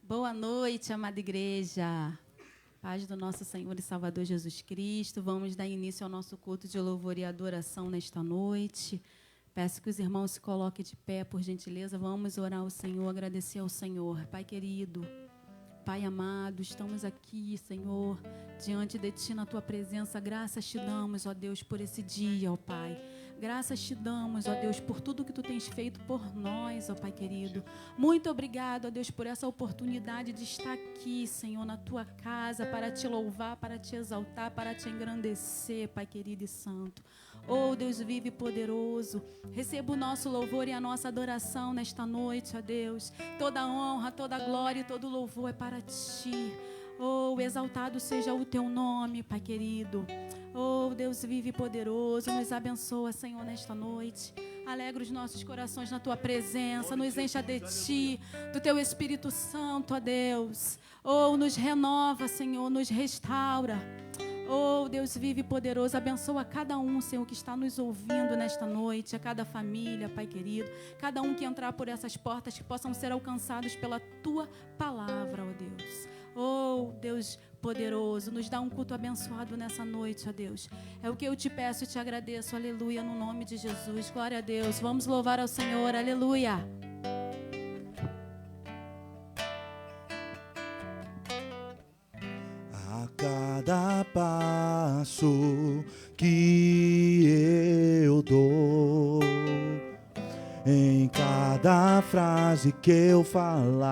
Boa noite, amada igreja. Paz do nosso Senhor e Salvador Jesus Cristo. Vamos dar início ao nosso culto de louvor e adoração nesta noite. Peço que os irmãos se coloquem de pé, por gentileza. Vamos orar ao Senhor, agradecer ao Senhor. Pai querido, Pai amado, estamos aqui, Senhor, diante de Ti, na Tua presença. Graças te damos, ó Deus, por esse dia, ó Pai. Graças te damos, ó Deus, por tudo que Tu tens feito por nós, ó Pai querido. Muito obrigado, ó Deus, por essa oportunidade de estar aqui, Senhor, na Tua casa, para Te louvar, para Te exaltar, para Te engrandecer, Pai querido e santo. Oh, Deus vivo e poderoso, receba o nosso louvor e a nossa adoração nesta noite, ó Deus. Toda honra, toda glória e todo louvor é para Ti. Oh, exaltado seja o Teu nome, Pai querido. Oh, Deus vivo e poderoso, nos abençoa, Senhor, nesta noite. Alegra os nossos corações na Tua presença, nos encha de Ti, do Teu Espírito Santo, ó Deus. Oh, nos renova, Senhor, nos restaura. Oh, Deus vivo e poderoso, abençoa cada um, Senhor, que está nos ouvindo nesta noite, a cada família, Pai querido, cada um que entrar por essas portas, que possam ser alcançados pela Tua palavra, ó Deus. Oh, Deus poderoso, nos dá um culto abençoado nessa noite, ó Deus. É o que eu te peço e te agradeço, aleluia, no nome de Jesus. Glória a Deus, vamos louvar ao Senhor, aleluia. A cada passo que eu dou, em cada frase que eu falar,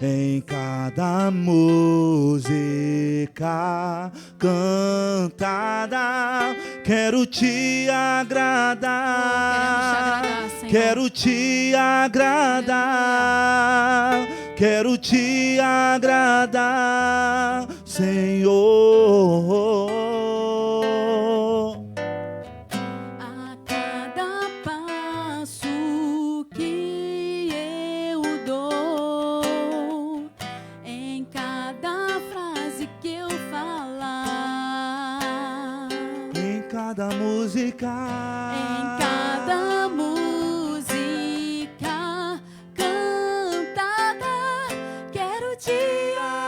em cada música cantada, quero te agradar, quero te agradar, quero te agradar, Senhor. A cada passo que eu dou, em cada frase que eu falar, Em cada música, em cada música cantada, quero te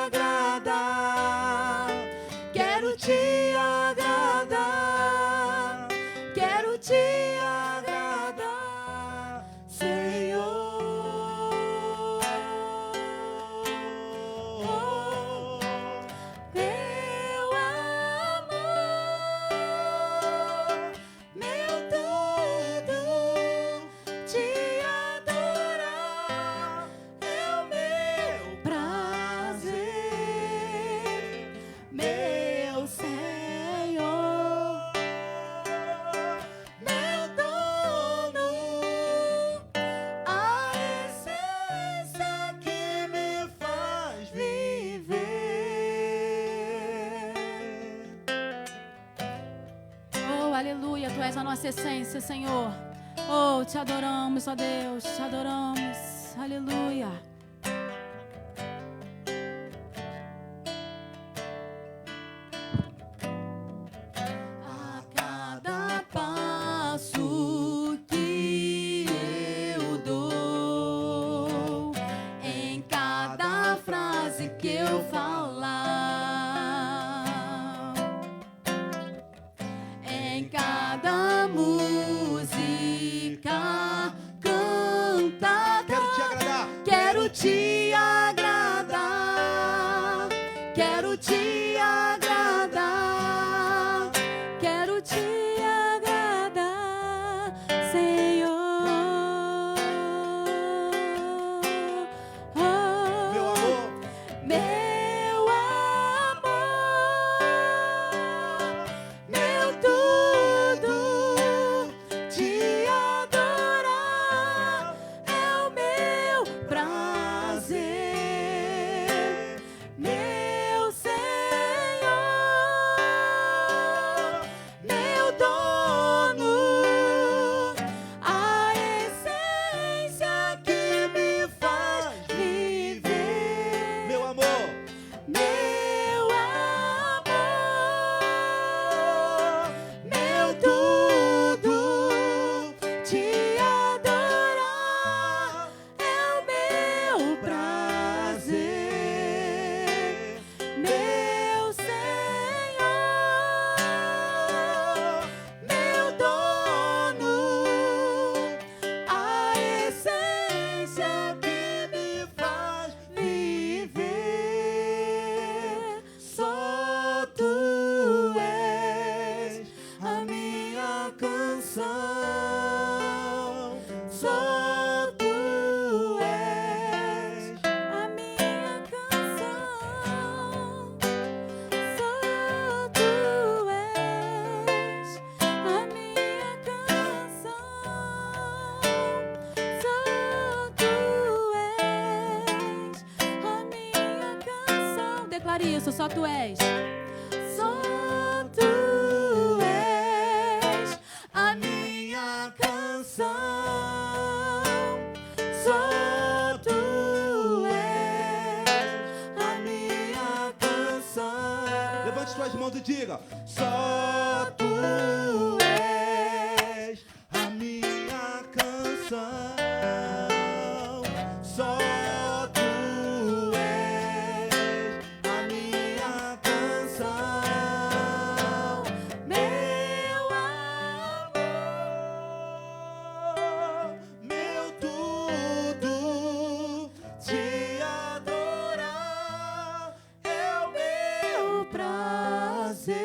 agradar, quero te agradar, quero te agradar, Senhor. Meu amor, meu tudo, te adorar é o meu prazer, meu Senhor, meu dono, a essência que me faz viver. Oh, aleluia, Tu és a nossa essência, Senhor. Oh, te adoramos, ó Deus, te adoramos. Aleluia. A cada passo que eu dou, em cada frase que eu falar, em cada música cantada, quero te agradar, quero canção. Só tu és a minha canção. Só tu és a minha canção. Só tu és a minha canção. Declare isso, só tu és. Só tu és a minha canção. Só tu és a minha canção. Levante suas mãos e diga: só tu és a minha canção. Só tu és a minha canção. Meu amor, meu tudo, te adorar é o meu prazer,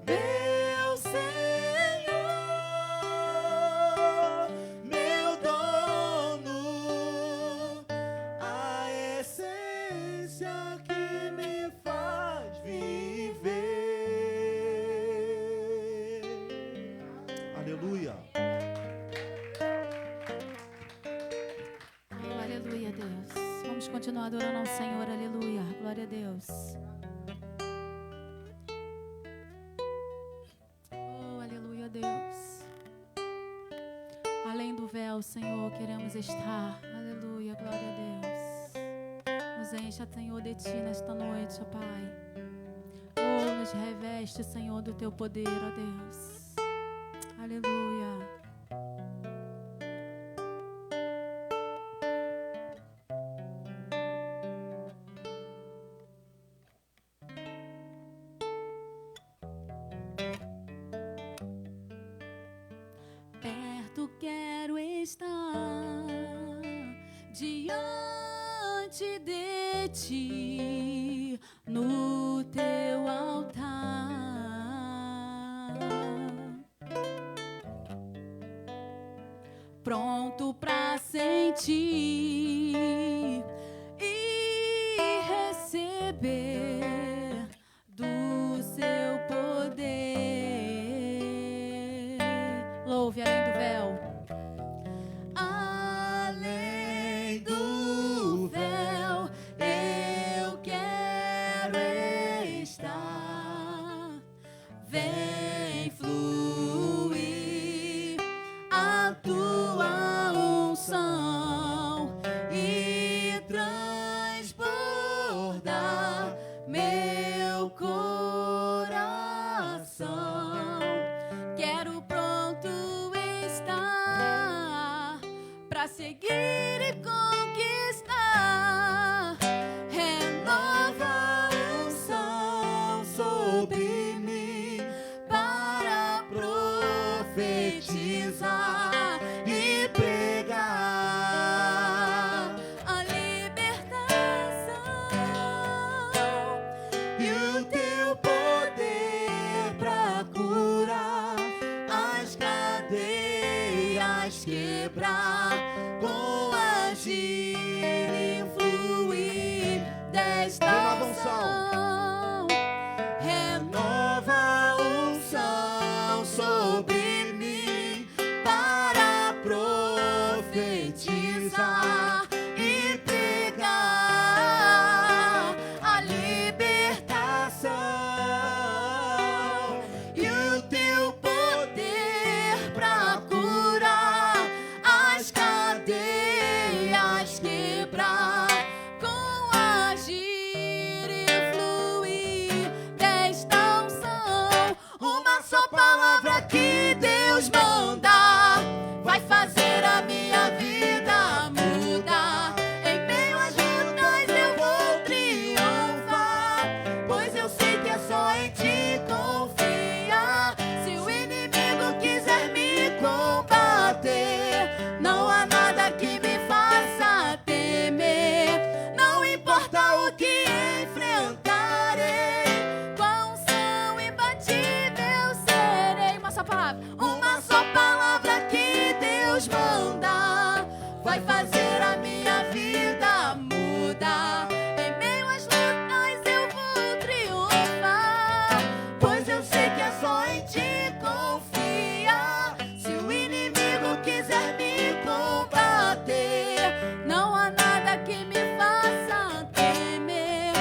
meu Senhor, meu dono, a essência que me faz viver. Aleluia. Oh, aleluia, Deus. Vamos continuar adorando ao Senhor, aleluia. Glória a Deus. Oh, aleluia, Deus. Além do véu, Senhor, queremos estar. Aleluia, glória a Deus. Nos encha, Senhor, de Ti nesta noite, ó Pai. Oh, nos reveste, Senhor, do Teu poder, ó Deus. Aleluia. Perto quero estar, diante de Ti, no Teu altar, pronto pra sentir e receber do Seu poder. Louve além do véu. Além do véu, eu quero estar. Vem fluir a Tua unção e transbordar meu coração. Quero pronto estar pra seguir e conquistar. Renova a unção sobre mim para profetizar e pregar a libertação e o Teu poder pra curar as cadeias, quebrar com agir e fluir desta Renova a unção. unção. Renova a unção sobre mim para profetizar e pregar a libertação e o Teu poder pra curar as palavra, uma só palavra que Deus manda vai fazer a minha vida mudar. Em meio às lutas eu vou triunfar, pois eu sei que é só em ti confiar. Se o inimigo quiser me combater, não há nada que me faça temer.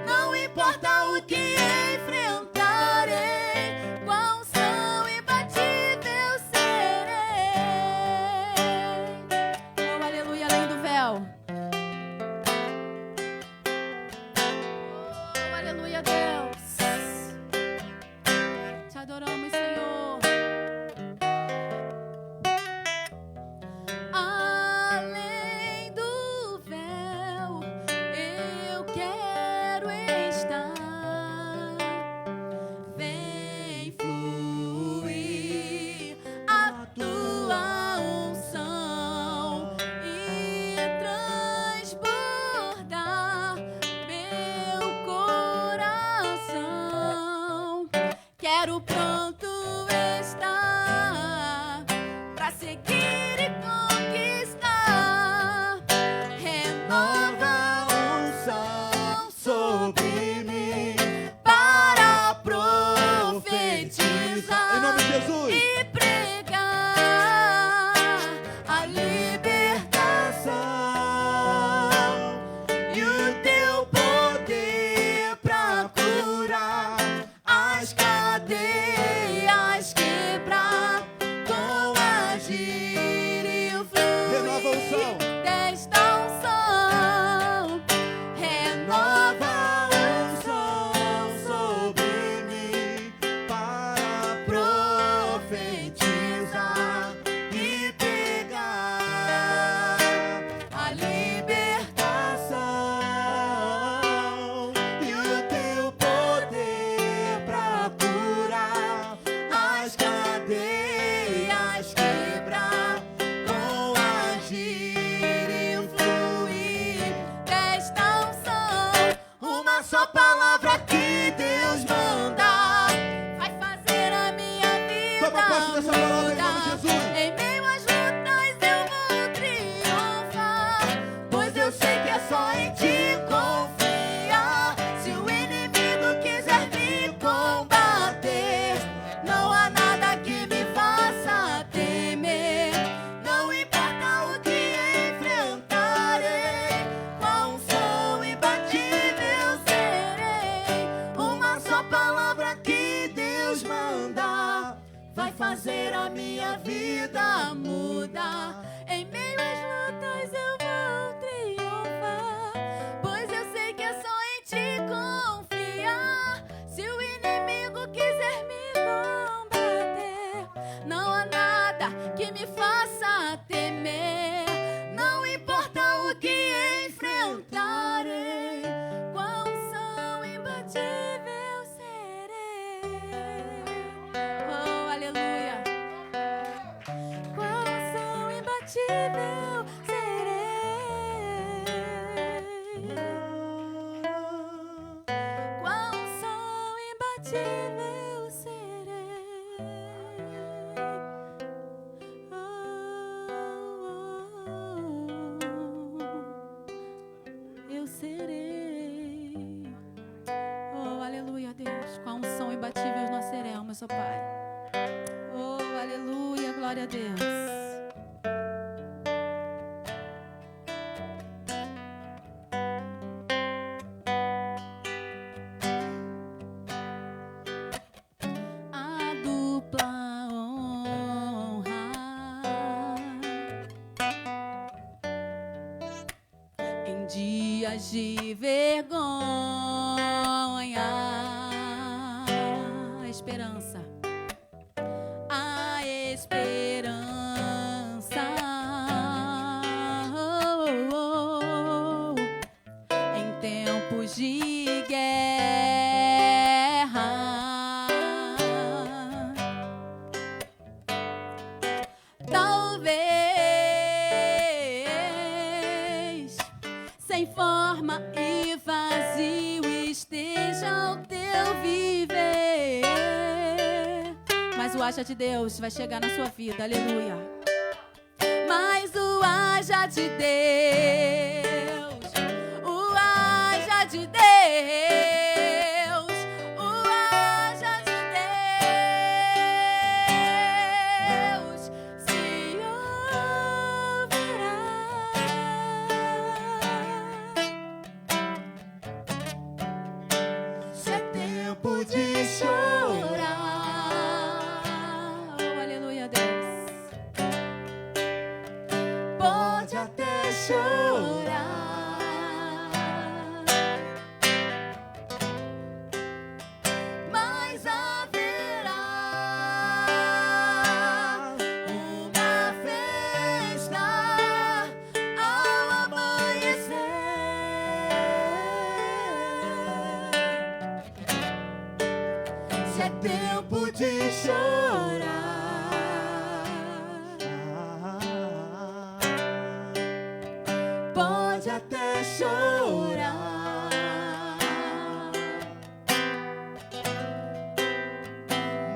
Não importa o que enfrentarei, com a unção imbatível serei. Oh, aleluia, além do véu. Oh, aleluia, Deus. Te adoramos, Senhor. Além do véu, eu quero estar. Vem fluir a tua unção e transbordar meu coração. Quero pronto estar pra seguir e conquistar. Renova Nova unção sobre mim para profetizar em nome de Jesus. e pregar a libertação e o teu poder pra curar, as cadeias quebrar, com agir e o Renova a fluir unção. desta unção. Renova Nova unção sobre mim para profetizar e pegar a libertação e o teu poder pra curar, as cadeias quebrar, com agir e o fluir desta unção. Uma só palavra que Deus manda vai fazer a minha vida Toma posse dessa palavra em nome de mudar. Jesus. Em meio às lutas eu vou triunfar, pois eu sei que é só em ti confiar. Se o inimigo quiser me combater, não há nada que me faça temer. Não importa o que enfrentarei, com a unção imbatível serei. Uma só palavra que Deus manda vai fazer a minha vida mudar. Em meio às lutas eu vou triunfar, pois eu sei que é só em ti confiar. Se o inimigo quiser me combater, não há nada que me faça temer. Não importa o que enfrentarei, com a unção imbatível serei. Oh, aleluia. Com a unção imbatível serei. Com a unção imbatível serei. Eu serei. Oh, aleluia, Deus. Com a unção imbatível nós seremos, ó Pai. Oh, aleluia, glória a Deus. A dupla honra em dias de vergonha, a esperança, a esperança. Em tempos de guerra, talvez sem forma e vazio. haja de Deus vai chegar na sua vida, aleluia. Mas o haja de Deus, o haja de Deus, o haja de Deus se ouvirá. Se é tempo de chorar, Oh, aleluia, Deus. pode até chorar, Mas haverá uma festa ao amanhecer. se é tempo de chorar, pode até chorar,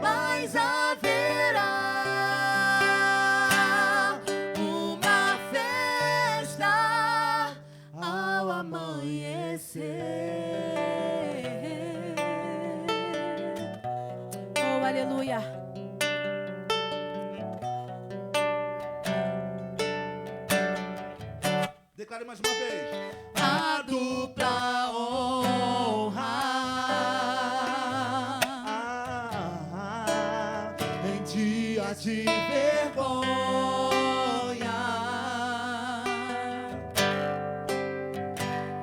Mas haverá uma festa ao amanhecer. Oh, aleluia. declare mais uma vez. A dupla honra. Em dias de vergonha,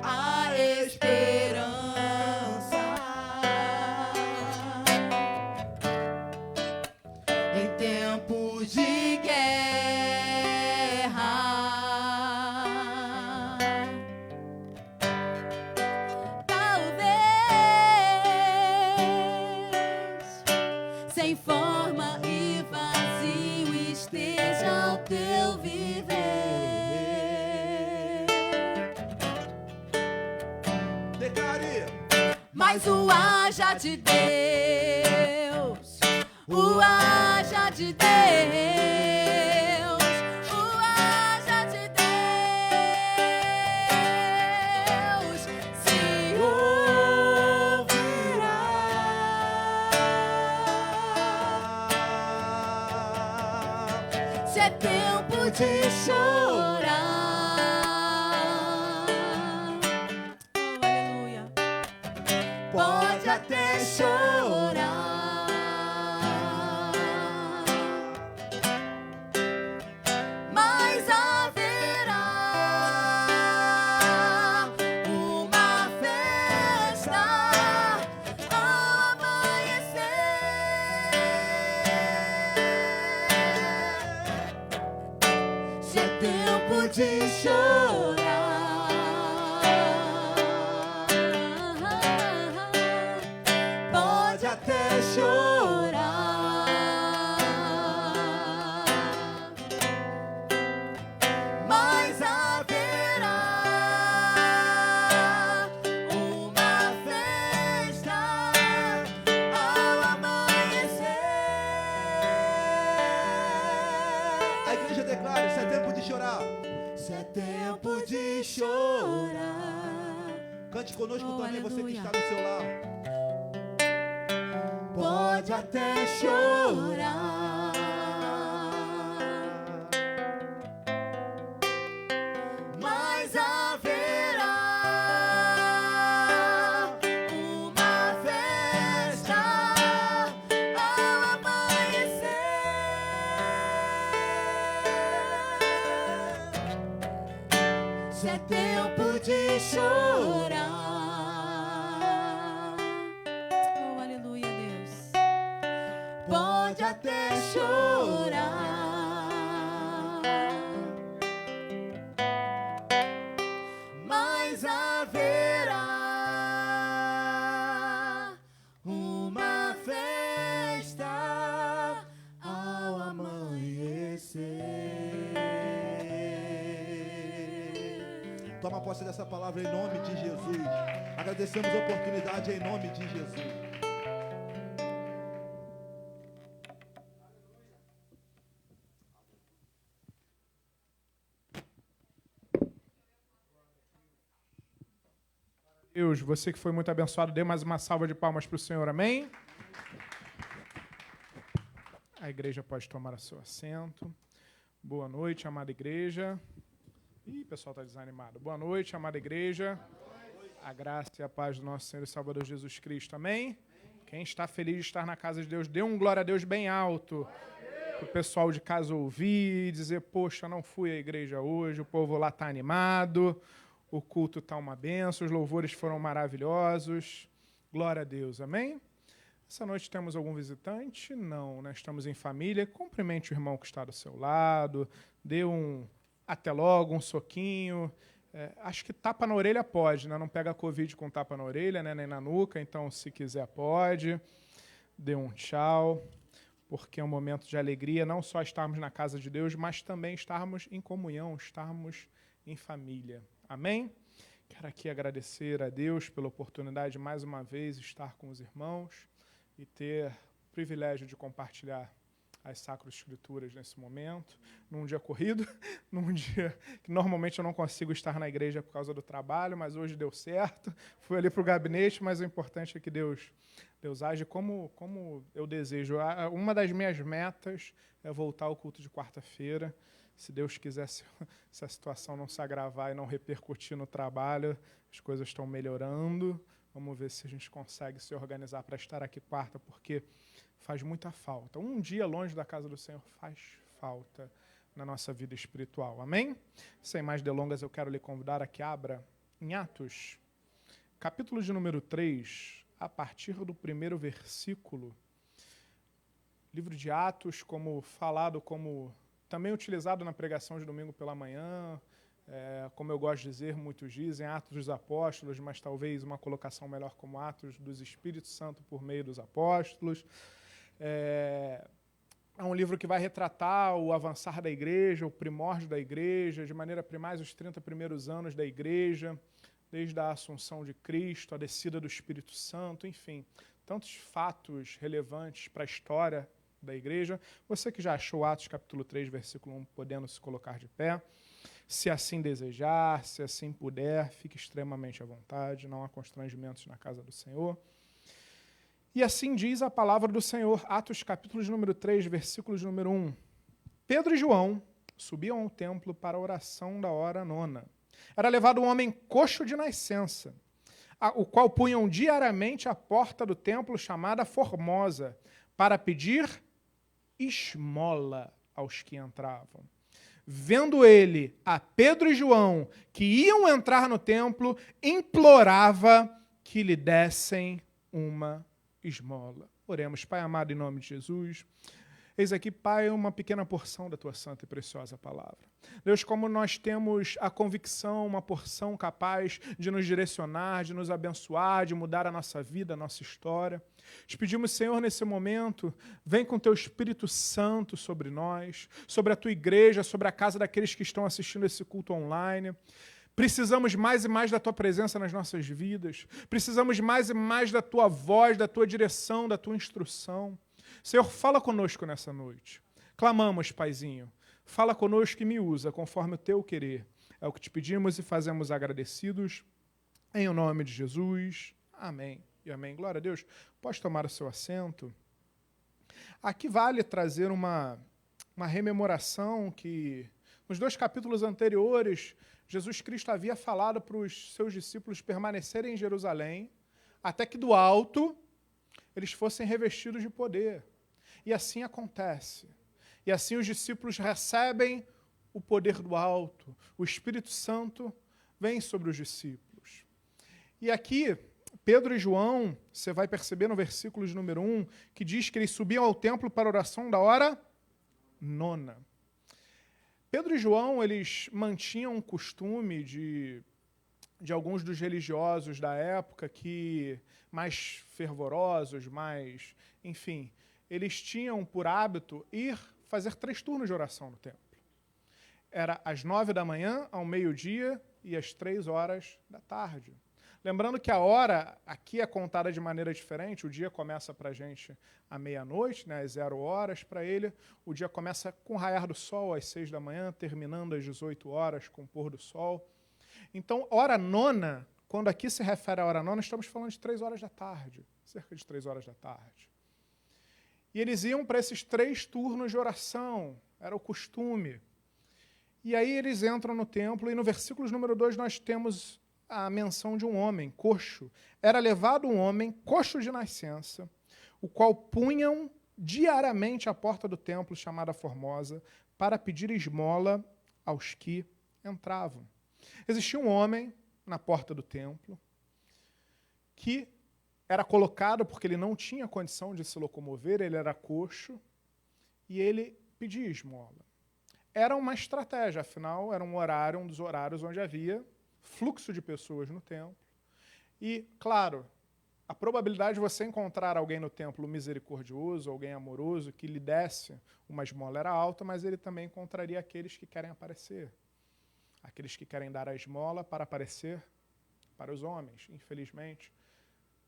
A esperança em tempos de guerra. Talvez sem forma e vazio esteja o teu viver. declare. Mas o haja de Deus, o haja de Deus, o haja de Deus se ouvirá. Se é tempo de chorar, oh, aleluia. Pode até chorar, Mas haverá uma festa ao amanhecer. se é tempo de chorar, pode até chorar, Mas haverá uma festa ao amanhecer. a igreja declara. Se é tempo de chorar, se é tempo de chorar, cante conosco Oh, também, você que aleluia. está no seu lar. Pode até chorar, Mas haverá uma festa ao amanhecer. se é tempo de chorar, Oh, aleluia, Deus. pode até chorar, Mas haverá uma festa ao amanhecer. Toma posse dessa palavra em nome de Jesus. Agradecemos a oportunidade em nome de Jesus. Deus, você que foi muito abençoado, dê mais uma salva de palmas para o Senhor, amém? A igreja pode tomar seu assento. Boa noite, amada igreja. Ih, o pessoal está desanimado. Boa noite, amada igreja. A graça e a paz do nosso Senhor e Salvador Jesus Cristo, amém? Quem está feliz de estar na casa de Deus, dê um glória a Deus bem alto. Para o pessoal de casa ouvir e dizer, poxa, não fui à igreja hoje, o povo lá está animado, o culto está uma benção, os louvores foram maravilhosos. Glória a Deus, amém? Essa noite temos algum visitante? Não, né? Estamos em família. Cumprimente o irmão que está do seu lado, dê um até logo, um soquinho. Acho que tapa na orelha pode, né? Não pega Covid com tapa na orelha, né? Nem na nuca, então se quiser pode. Dê um tchau, porque é um momento de alegria, não só estarmos na casa de Deus, mas também estarmos em comunhão, estarmos em família. Amém? Quero aqui agradecer a Deus pela oportunidade de mais uma vez estar com os irmãos e ter o privilégio de compartilhar as Sacras Escrituras nesse momento, num dia corrido, num dia que normalmente eu não consigo estar na igreja por causa do trabalho, mas hoje deu certo. Fui ali para o gabinete, mas o importante é que Deus age como eu desejo. Uma das minhas metas é voltar ao culto de quarta-feira. Se Deus quiser, se a situação não se agravar e não repercutir no trabalho, as coisas estão melhorando. Vamos ver se a gente consegue se organizar para estar aqui quarta, porque faz muita falta. Um dia longe da casa do Senhor faz falta na nossa vida espiritual. Amém? Sem mais delongas, eu quero lhe convidar a que abra em Atos, capítulo de número 3, a partir do primeiro versículo. Livro de Atos, como falado, como também utilizado na pregação de domingo pela manhã, como eu gosto de dizer, muitos dizem Atos dos Apóstolos, mas talvez uma colocação melhor como Atos dos Espíritos Santo por meio dos apóstolos. É um livro que vai retratar o avançar da igreja, o primórdio da igreja, de maneira primaz os 30 primeiros anos da igreja, desde a Assunção de Cristo, a descida do Espírito Santo, enfim, tantos fatos relevantes para a história da igreja. Você que já achou Atos capítulo 3, versículo 1, podendo se colocar de pé, se assim desejar, se assim puder, fique extremamente à vontade, não há constrangimentos na casa do Senhor. E assim diz a palavra do Senhor, Atos capítulo de número 3, versículo de número 1. Pedro e João subiam ao templo para a oração da hora nona. Era levado um homem coxo de nascença, o qual punham diariamente à porta do templo chamada Formosa, para pedir esmola aos que entravam. Vendo ele a Pedro e João, que iam entrar no templo, implorava que lhe dessem uma esmola. Oremos, Pai amado, em nome de Jesus. Eis aqui, Pai, uma pequena porção da Tua santa e preciosa palavra. Deus, como nós temos a convicção, uma porção capaz de nos direcionar, de nos abençoar, de mudar a nossa vida, a nossa história. Te pedimos, Senhor, nesse momento, vem com Teu Espírito Santo sobre nós, sobre a Tua igreja, sobre a casa daqueles que estão assistindo esse culto online. Precisamos mais e mais da Tua presença nas nossas vidas. Precisamos mais e mais da Tua voz, da Tua direção, da Tua instrução. Senhor, fala conosco nessa noite. Clamamos, Paizinho. Fala conosco e me usa conforme o Teu querer. É o que te pedimos e fazemos agradecidos. Em o nome de Jesus. Amém e amém. Glória a Deus. Pode tomar o seu assento. Aqui vale trazer uma rememoração que, nos 2 capítulos anteriores, Jesus Cristo havia falado para os seus discípulos permanecerem em Jerusalém, até que do alto eles fossem revestidos de poder. E assim acontece. E assim os discípulos recebem o poder do alto. O Espírito Santo vem sobre os discípulos. E aqui, Pedro e João, você vai perceber no versículo de número 1, que diz que eles subiam ao templo para a oração da hora nona. Pedro e João, eles mantinham o costume de alguns dos religiosos da época, que mais fervorosos, mais, enfim, eles tinham por hábito ir fazer 3 turnos de oração no templo. Era às 9 da manhã, ao meio-dia e às 3 horas da tarde. Lembrando que a hora aqui é contada de maneira diferente, o dia começa para a gente à meia-noite, né, às 0 horas, para ele o dia começa com o raiar do sol às 6 da manhã, terminando às 18 horas com o pôr do sol. Então, hora nona quando aqui se refere à hora nona, estamos falando de 3 horas da tarde, cerca de 3 horas da tarde. E eles iam para esses 3 turnos de oração, era o costume. E aí eles entram no templo, e no versículo número 2 nós temos a menção de um homem, coxo. Era levado um homem, coxo de nascença, o qual punham diariamente à porta do templo, chamada Formosa, para pedir esmola aos que entravam. Existia um homem na porta do templo que era colocado porque ele não tinha condição de se locomover, ele era coxo, e ele pedia esmola. Era uma estratégia, afinal, era um dos horários onde havia fluxo de pessoas no templo. E, claro, a probabilidade de você encontrar alguém no templo misericordioso, alguém amoroso, que lhe desse uma esmola era alta, mas ele também encontraria aqueles que querem aparecer. Aqueles que querem dar a esmola para aparecer para os homens, infelizmente,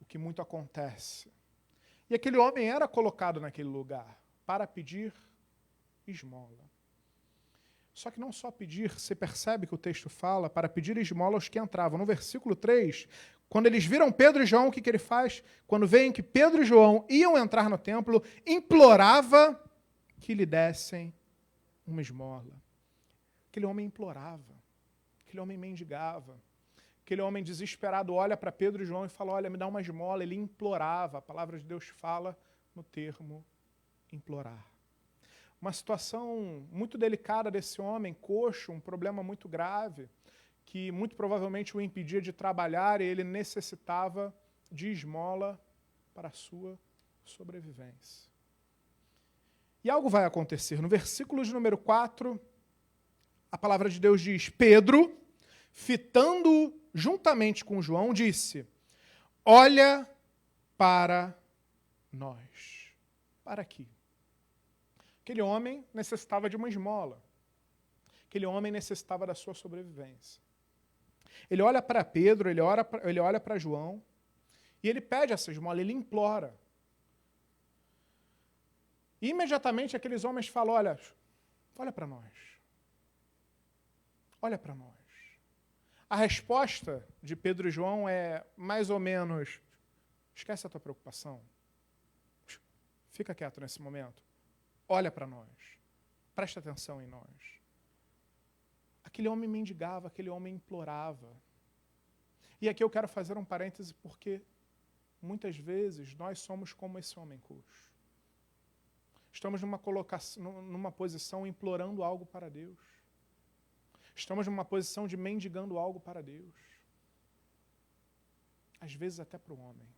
o que muito acontece. E aquele homem era colocado naquele lugar para pedir esmola. Só que não só pedir, você percebe que o texto fala, para pedir esmola aos que entravam. No versículo 3, quando eles viram Pedro e João, o que ele faz? Quando veem que Pedro e João iam entrar no templo, implorava que lhe dessem uma esmola. Aquele homem implorava, aquele homem mendigava, aquele homem desesperado olha para Pedro e João e fala, olha, me dá uma esmola. Ele implorava, a palavra de Deus fala no termo implorar. Uma situação muito delicada desse homem, coxo, um problema muito grave, que muito provavelmente o impedia de trabalhar e ele necessitava de esmola para a sua sobrevivência. E algo vai acontecer. No versículo de número 4, a palavra de Deus diz, Pedro, fitando juntamente com João, disse, olha para nós. Para aqui. Aquele homem necessitava de uma esmola. Aquele homem necessitava da sua sobrevivência. Ele olha para Pedro, ele olha para João, e ele pede essa esmola, ele implora. E imediatamente aqueles homens falam, olha para nós. Olha para nós. A resposta de Pedro e João é mais ou menos, esquece a tua preocupação. Fica quieto nesse momento. Olha para nós. Presta atenção em nós. Aquele homem mendigava, aquele homem implorava. E aqui eu quero fazer um parêntese porque muitas vezes nós somos como esse homem coxo. Estamos numa posição implorando algo para Deus. Estamos numa posição de mendigando algo para Deus. Às vezes até para o homem.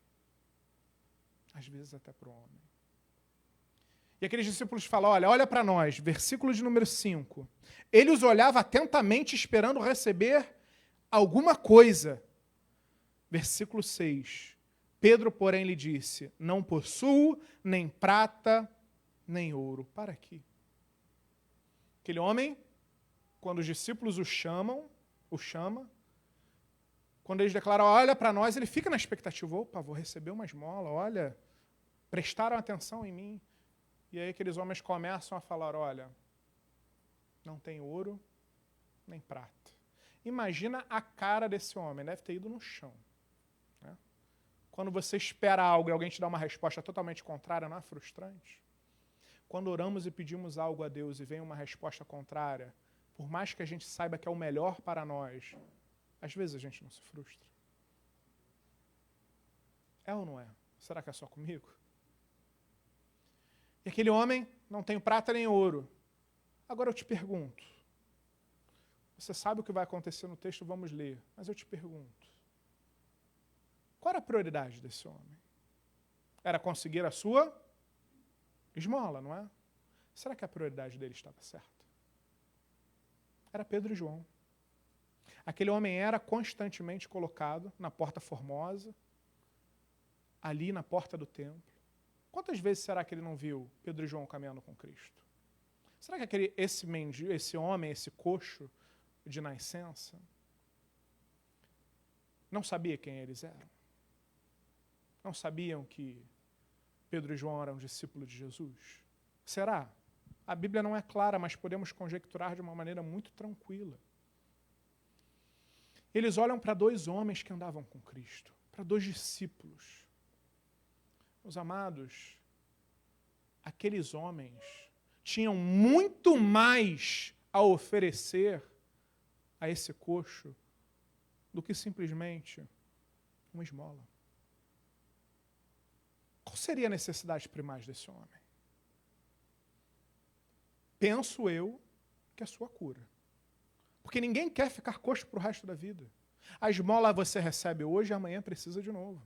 Às vezes até para o homem. E aqueles discípulos falam, olha para nós, versículo de número 5. Ele os olhava atentamente esperando receber alguma coisa. Versículo 6. Pedro, porém, lhe disse, não possuo nem prata, nem ouro. Para aqui. Aquele homem, quando os discípulos o chama, quando eles declaram, olha para nós, ele fica na expectativa, opa, vou receber uma esmola, olha, prestaram atenção em mim. E aí aqueles homens começam a falar, olha, não tem ouro, nem prata. Imagina a cara desse homem, deve ter ido no chão. Né? Quando você espera algo e alguém te dá uma resposta totalmente contrária, não é frustrante? Quando oramos e pedimos algo a Deus e vem uma resposta contrária, por mais que a gente saiba que é o melhor para nós, às vezes a gente não se frustra. É ou não é? Será que é só comigo? E aquele homem, não tem prata nem ouro. Agora eu te pergunto, você sabe o que vai acontecer no texto, vamos ler, mas eu te pergunto, qual era a prioridade desse homem? Era conseguir a sua esmola, não é? Será que a prioridade dele estava certa? Era Pedro e João. Aquele homem era constantemente colocado na porta formosa, ali na porta do templo. Quantas vezes será que ele não viu Pedro e João caminhando com Cristo? Será que esse homem, esse coxo de nascença, não sabia quem eles eram? Não sabiam que Pedro e João eram discípulos de Jesus? Será? A Bíblia não é clara, mas podemos conjecturar de uma maneira muito tranquila. Eles olham para dois homens que andavam com Cristo, para dois discípulos. Meus amados, aqueles homens tinham muito mais a oferecer a esse coxo do que simplesmente uma esmola. Qual seria a necessidade primais desse homem? Penso eu que é a sua cura. Porque ninguém quer ficar coxo para o resto da vida. A esmola você recebe hoje e amanhã precisa de novo.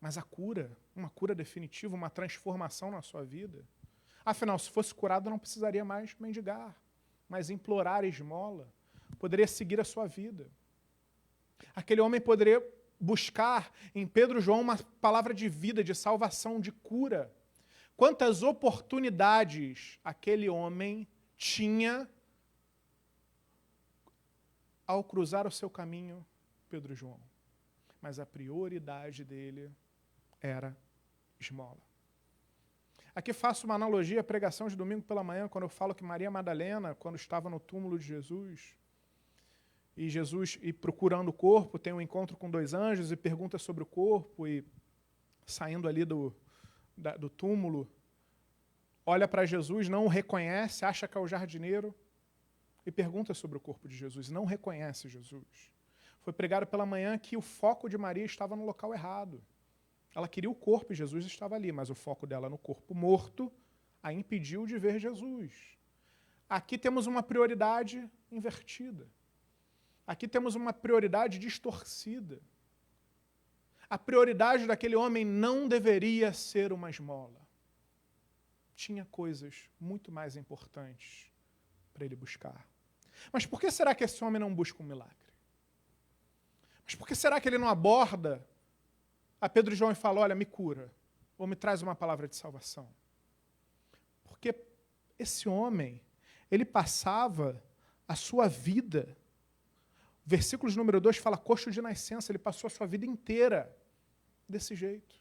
Mas a cura, uma cura definitiva, uma transformação na sua vida. Afinal, se fosse curado, não precisaria mais mendigar, mas implorar esmola. Poderia seguir a sua vida. Aquele homem poderia buscar em Pedro e João uma palavra de vida, de salvação, de cura. Quantas oportunidades aquele homem tinha ao cruzar o seu caminho, Pedro e João. Mas a prioridade dele era esmola. Aqui faço uma analogia à pregação de domingo pela manhã, quando eu falo que Maria Madalena, quando estava no túmulo de Jesus, e procurando o corpo, tem um encontro com dois anjos e pergunta sobre o corpo, e saindo ali do túmulo, olha para Jesus, não o reconhece, acha que é o jardineiro, e pergunta sobre o corpo de Jesus, não reconhece Jesus. Foi pregado pela manhã que o foco de Maria estava no local errado. Ela queria o corpo e Jesus estava ali, mas o foco dela no corpo morto a impediu de ver Jesus. Aqui temos uma prioridade invertida. Aqui temos uma prioridade distorcida. A prioridade daquele homem não deveria ser uma esmola. Tinha coisas muito mais importantes para ele buscar. Mas por que será que esse homem não busca um milagre? Mas por que será que ele não aborda a Pedro e João e fala, olha, me cura, ou me traz uma palavra de salvação? Porque esse homem, ele passava a sua vida, versículos número 2 fala, coxo de nascença, ele passou a sua vida inteira desse jeito.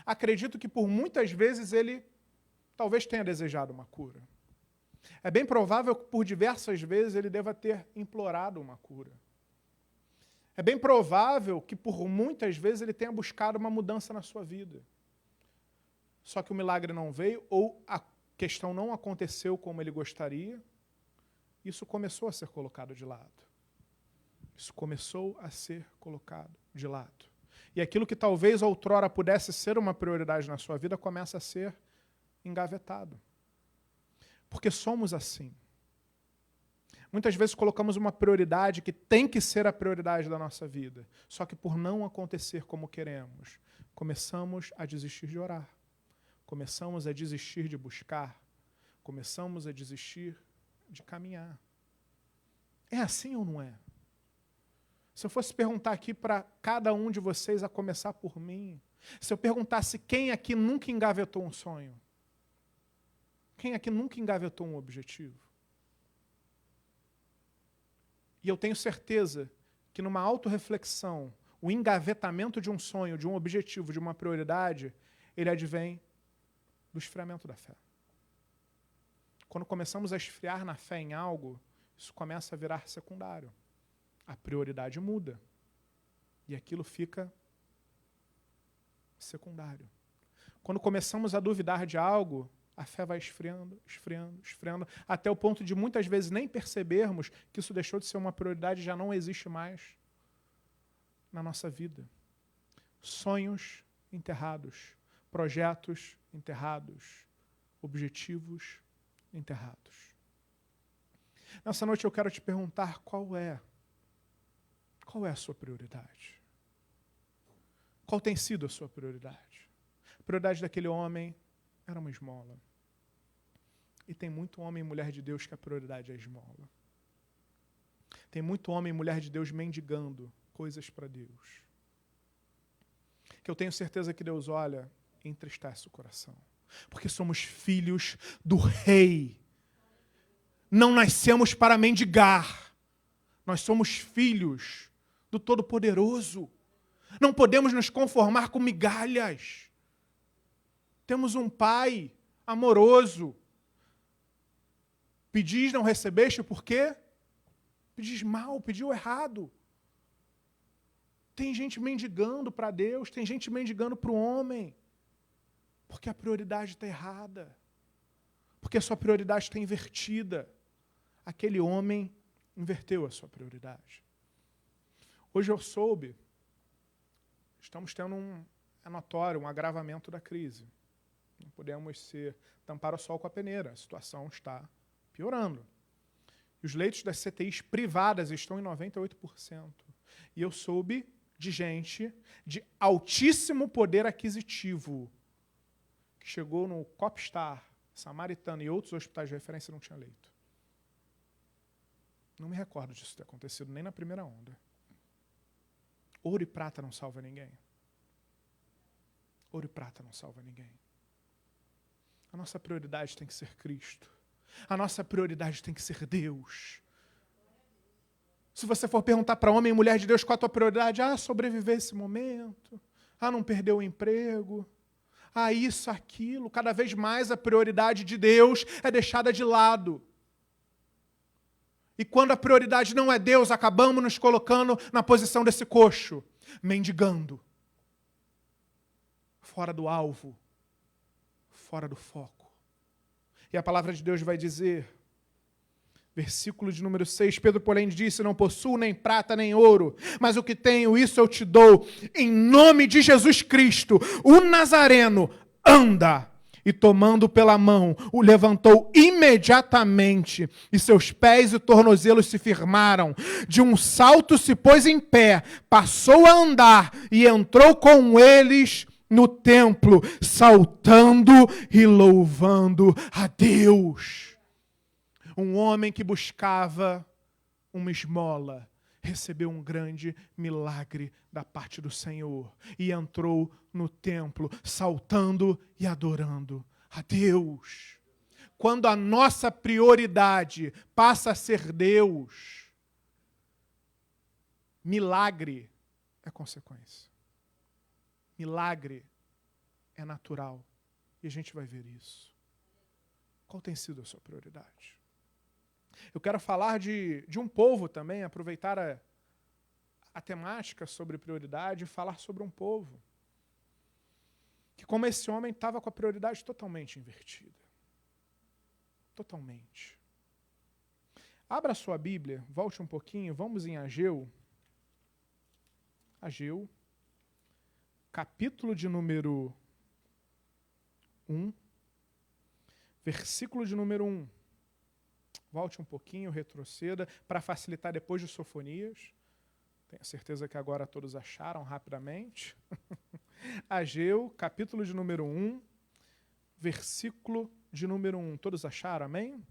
Acredito que por muitas vezes ele talvez tenha desejado uma cura. É bem provável que por diversas vezes ele deva ter implorado uma cura. É bem provável que por muitas vezes ele tenha buscado uma mudança na sua vida. Só que o milagre não veio, ou a questão não aconteceu como ele gostaria. Isso começou a ser colocado de lado. Isso começou a ser colocado de lado. E aquilo que talvez outrora pudesse ser uma prioridade na sua vida começa a ser engavetado. Porque somos assim. Muitas vezes colocamos uma prioridade que tem que ser a prioridade da nossa vida. Só que por não acontecer como queremos, começamos a desistir de orar. Começamos a desistir de buscar. Começamos a desistir de caminhar. É assim ou não é? Se eu fosse perguntar aqui para cada um de vocês, a começar por mim, se eu perguntasse quem aqui nunca engavetou um sonho? Quem aqui nunca engavetou um objetivo? E eu tenho certeza que numa autorreflexão, o engavetamento de um sonho, de um objetivo, de uma prioridade, ele advém do esfriamento da fé. Quando começamos a esfriar na fé em algo, isso começa a virar secundário. A prioridade muda. E aquilo fica secundário. Quando começamos a duvidar de algo, a fé vai esfriando, esfriando, esfriando, até o ponto de muitas vezes nem percebermos que isso deixou de ser uma prioridade e já não existe mais na nossa vida. Sonhos enterrados, projetos enterrados, objetivos enterrados. Nessa noite eu quero te perguntar qual é a sua prioridade? Qual tem sido a sua prioridade? A prioridade daquele homem era uma esmola. E tem muito homem e mulher de Deus que a prioridade é a esmola. Tem muito homem e mulher de Deus mendigando coisas para Deus. Que eu tenho certeza que Deus olha e entristece o coração. Porque somos filhos do Rei. Não nascemos para mendigar. Nós somos filhos do Todo-Poderoso. Não podemos nos conformar com migalhas. Temos um Pai amoroso. Pedis, não recebeste, por quê? Pedis mal, pediu errado. Tem gente mendigando para Deus, tem gente mendigando para o homem. Porque a prioridade está errada. Porque a sua prioridade está invertida. Aquele homem inverteu a sua prioridade. Hoje eu soube, estamos tendo é notório, um agravamento da crise. Não podemos tampar o sol com a peneira. A situação está piorando. E os leitos das CTIs privadas estão em 98%. E eu soube de gente de altíssimo poder aquisitivo que chegou no Copstar, Samaritano e outros hospitais de referência e não tinha leito. Não me recordo disso ter acontecido nem na primeira onda. Ouro e prata não salva ninguém. Ouro e prata não salva ninguém. A nossa prioridade tem que ser Cristo. A nossa prioridade tem que ser Deus. Se você for perguntar para homem e mulher de Deus qual a tua prioridade, sobreviver esse momento, não perder o emprego, isso, aquilo. Cada vez mais a prioridade de Deus é deixada de lado. E quando a prioridade não é Deus, acabamos nos colocando na posição desse coxo, mendigando. Fora do alvo, fora do foco. E a palavra de Deus vai dizer, versículo de número 6, Pedro, porém, disse, não possuo nem prata nem ouro, mas o que tenho, isso eu te dou, em nome de Jesus Cristo, o Nazareno, anda. E tomando pela mão, o levantou imediatamente, e seus pés e tornozelos se firmaram. De um salto se pôs em pé, passou a andar, e entrou com eles no templo, saltando e louvando a Deus. Um homem que buscava uma esmola, recebeu um grande milagre da parte do Senhor e entrou no templo, saltando e adorando a Deus. Quando a nossa prioridade passa a ser Deus, milagre é consequência. Milagre é natural. E a gente vai ver isso. Qual tem sido a sua prioridade? Eu quero falar de um povo também, aproveitar a temática sobre prioridade e falar sobre um povo que, como esse homem, estava com a prioridade totalmente invertida. Totalmente. Abra a sua Bíblia, volte um pouquinho, vamos em Ageu. Ageu, capítulo de número 1, versículo de número 1. Volte um pouquinho, retroceda, para facilitar depois de Sofonias. Tenho certeza que agora todos acharam rapidamente. Ageu, capítulo de número 1, versículo de número 1. Todos acharam, amém?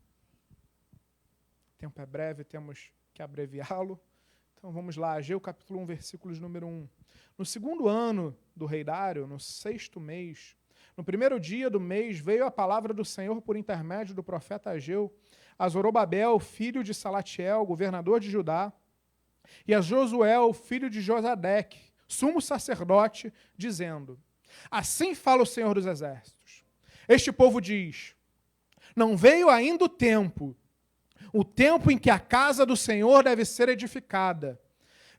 O tempo é breve, temos que abreviá-lo. Então vamos lá, Ageu, capítulo 1, versículo de número 1. No segundo ano do rei Dário, no 6º mês, no primeiro dia do mês, veio a palavra do Senhor por intermédio do profeta Ageu, a Zorobabel, filho de Salatiel, governador de Judá, e a Josué, filho de Josadeque, sumo sacerdote, dizendo: assim fala o Senhor dos Exércitos. Este povo diz: não veio ainda o tempo em que a casa do Senhor deve ser edificada.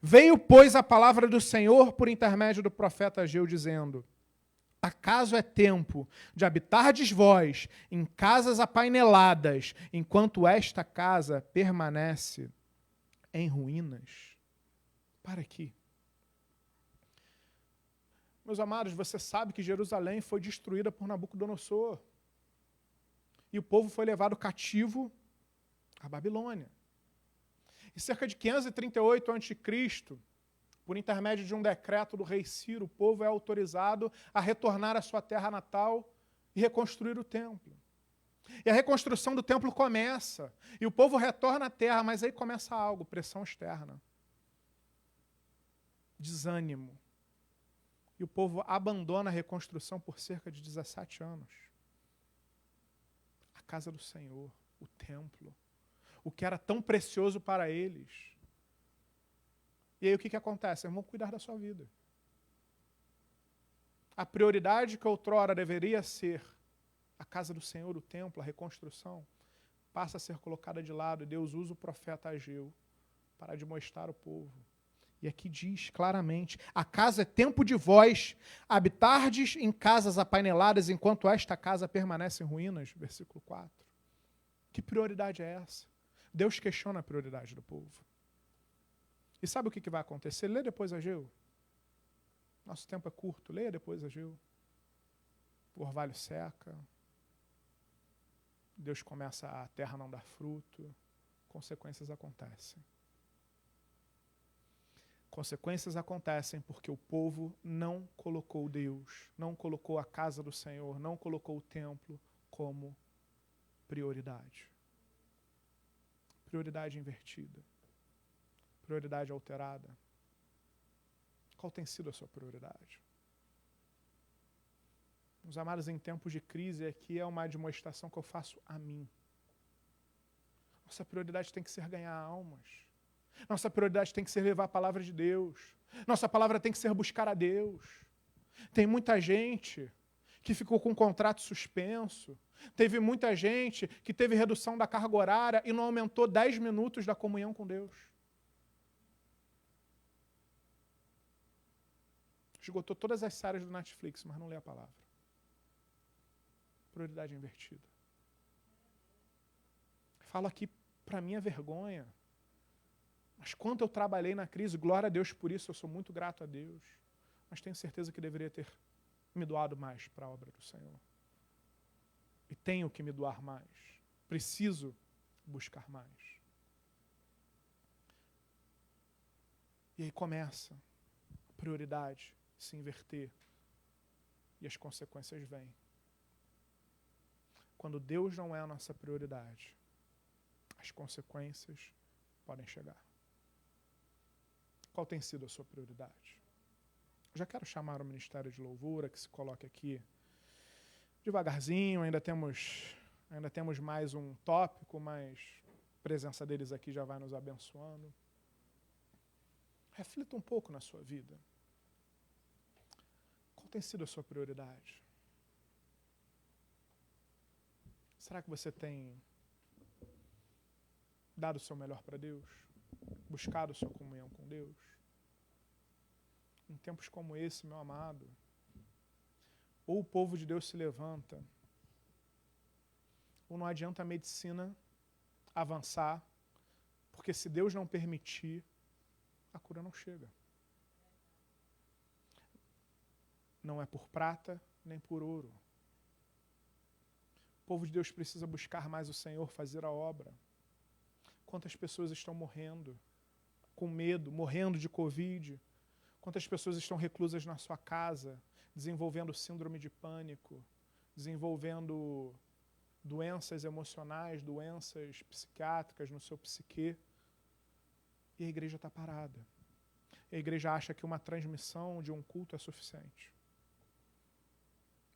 Veio, pois, a palavra do Senhor por intermédio do profeta Ageu, dizendo: acaso é tempo de habitardes vós em casas apaineladas, enquanto esta casa permanece em ruínas? Para aqui. Meus amados, você sabe que Jerusalém foi destruída por Nabucodonosor. E o povo foi levado cativo à Babilônia. Em cerca de 538 a.C., por intermédio de um decreto do rei Ciro, o povo é autorizado a retornar à sua terra natal e reconstruir o templo. E a reconstrução do templo começa. E o povo retorna à terra, mas aí começa algo, pressão externa. Desânimo. E o povo abandona a reconstrução por cerca de 17 anos. A casa do Senhor, o templo, o que era tão precioso para eles. E aí o que acontece? Eles vão cuidar da sua vida. A prioridade que outrora deveria ser a casa do Senhor, o templo, a reconstrução, passa a ser colocada de lado, e Deus usa o profeta Ageu para admoestar o povo. E aqui diz claramente, a casa é tempo de vós, habitardes em casas apaineladas, enquanto esta casa permanece em ruínas. Versículo 4. Que prioridade é essa? Deus questiona a prioridade do povo. E sabe o que vai acontecer? Lê depois Ageu. Nosso tempo é curto, leia depois Ageu. O orvalho seca, Deus começa, a terra não dar fruto, consequências acontecem. Consequências acontecem porque o povo não colocou Deus, não colocou a casa do Senhor, não colocou o templo como prioridade. Prioridade invertida. Prioridade alterada. Qual tem sido a sua prioridade? Meus amados, em tempos de crise, aqui é uma admoestação que eu faço a mim. Nossa prioridade tem que ser ganhar almas. Nossa prioridade tem que ser levar a palavra de Deus. Nossa palavra tem que ser buscar a Deus. Tem muita gente que ficou com o contrato suspenso. Teve muita gente que teve redução da carga horária e não aumentou 10 minutos da comunhão com Deus. Esgotou todas as séries do Netflix, mas não lê a palavra. Prioridade invertida. Falo aqui para minha vergonha. Mas quanto eu trabalhei na crise, glória a Deus por isso, eu sou muito grato a Deus. Mas tenho certeza que deveria ter me doado mais para a obra do Senhor. E tenho que me doar mais. Preciso buscar mais. E aí começa a prioridade se inverter. E as consequências vêm. Quando Deus não é a nossa prioridade, as consequências podem chegar. Qual tem sido a sua prioridade? Já quero chamar o Ministério de Louvor, que se coloque aqui devagarzinho, ainda temos mais um tópico, mas a presença deles aqui já vai nos abençoando. Reflita um pouco na sua vida. Qual tem sido a sua prioridade? Será que você tem dado o seu melhor para Deus? Buscado sua comunhão com Deus? Em tempos como esse, meu amado, ou o povo de Deus se levanta, ou não adianta a medicina avançar, porque se Deus não permitir, a cura não chega. Não é por prata, nem por ouro. O povo de Deus precisa buscar mais o Senhor, fazer a obra. Quantas pessoas estão morrendo com medo, morrendo de Covid? Quantas pessoas estão reclusas na sua casa, desenvolvendo síndrome de pânico, desenvolvendo doenças emocionais, doenças psiquiátricas no seu psiquê? E a igreja está parada. A igreja acha que uma transmissão de um culto é suficiente.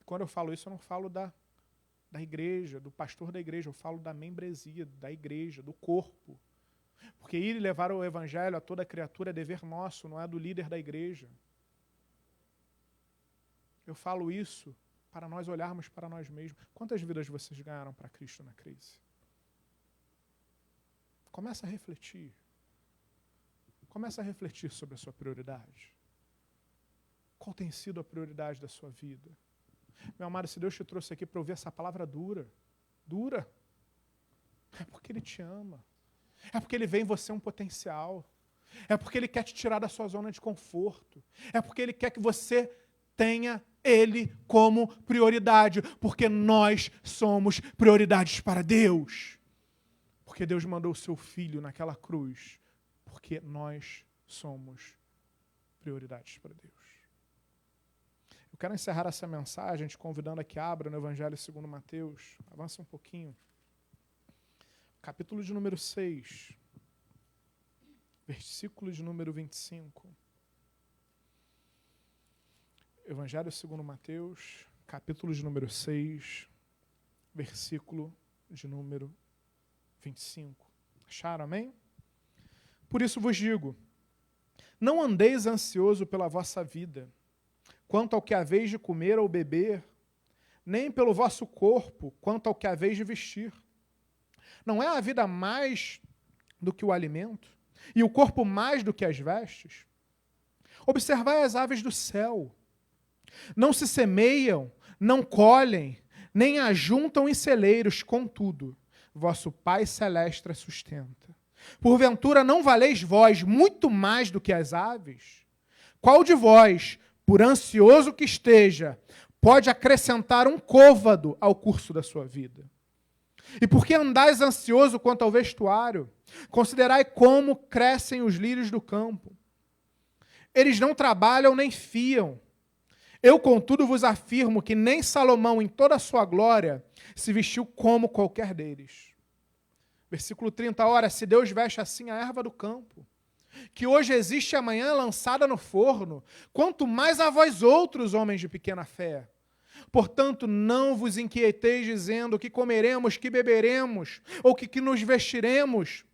Quando eu falo isso, eu não falo da igreja, do pastor da igreja, eu falo da membresia, da igreja, do corpo. Porque ir e levar o evangelho a toda criatura é dever nosso, não é do líder da igreja. Eu falo isso para nós olharmos para nós mesmos. Quantas vidas vocês ganharam para Cristo na crise? Começa a refletir. Começa a refletir sobre a sua prioridade. Qual tem sido a prioridade da sua vida? Meu amado, se Deus te trouxe aqui para ouvir essa palavra dura, é porque Ele te ama. É porque Ele vê em você um potencial. É porque Ele quer te tirar da sua zona de conforto. É porque Ele quer que você tenha Ele como prioridade. Porque nós somos prioridades para Deus. Porque Deus mandou o seu Filho naquela cruz. Porque nós somos prioridades para Deus. Eu quero encerrar essa mensagem te convidando a que abra no Evangelho segundo Mateus. Avança um pouquinho. Capítulo de número 6. Versículo de número 25. Evangelho segundo Mateus, capítulo de número 6, versículo de número 25. Acharam, amém? Por isso vos digo, não andeis ansioso pela vossa vida, quanto ao que haveis de comer ou beber, nem pelo vosso corpo, quanto ao que haveis de vestir. Não é a vida mais do que o alimento, e o corpo mais do que as vestes? Observai as aves do céu. Não se semeiam, não colhem, nem ajuntam em celeiros, contudo, vosso Pai Celeste as sustenta. Porventura não valeis vós muito mais do que as aves? Qual de vós, por ansioso que esteja, pode acrescentar um côvado ao curso da sua vida? E por que andais ansioso quanto ao vestuário? Considerai como crescem os lírios do campo. Eles não trabalham nem fiam. Eu, contudo, vos afirmo que nem Salomão, em toda a sua glória, se vestiu como qualquer deles. Versículo 30, ora, se Deus veste assim a erva do campo, que hoje existe e amanhã é lançada no forno, quanto mais a vós outros, homens de pequena fé. Portanto, não vos inquieteis dizendo que comeremos, que beberemos, ou que nos vestiremos,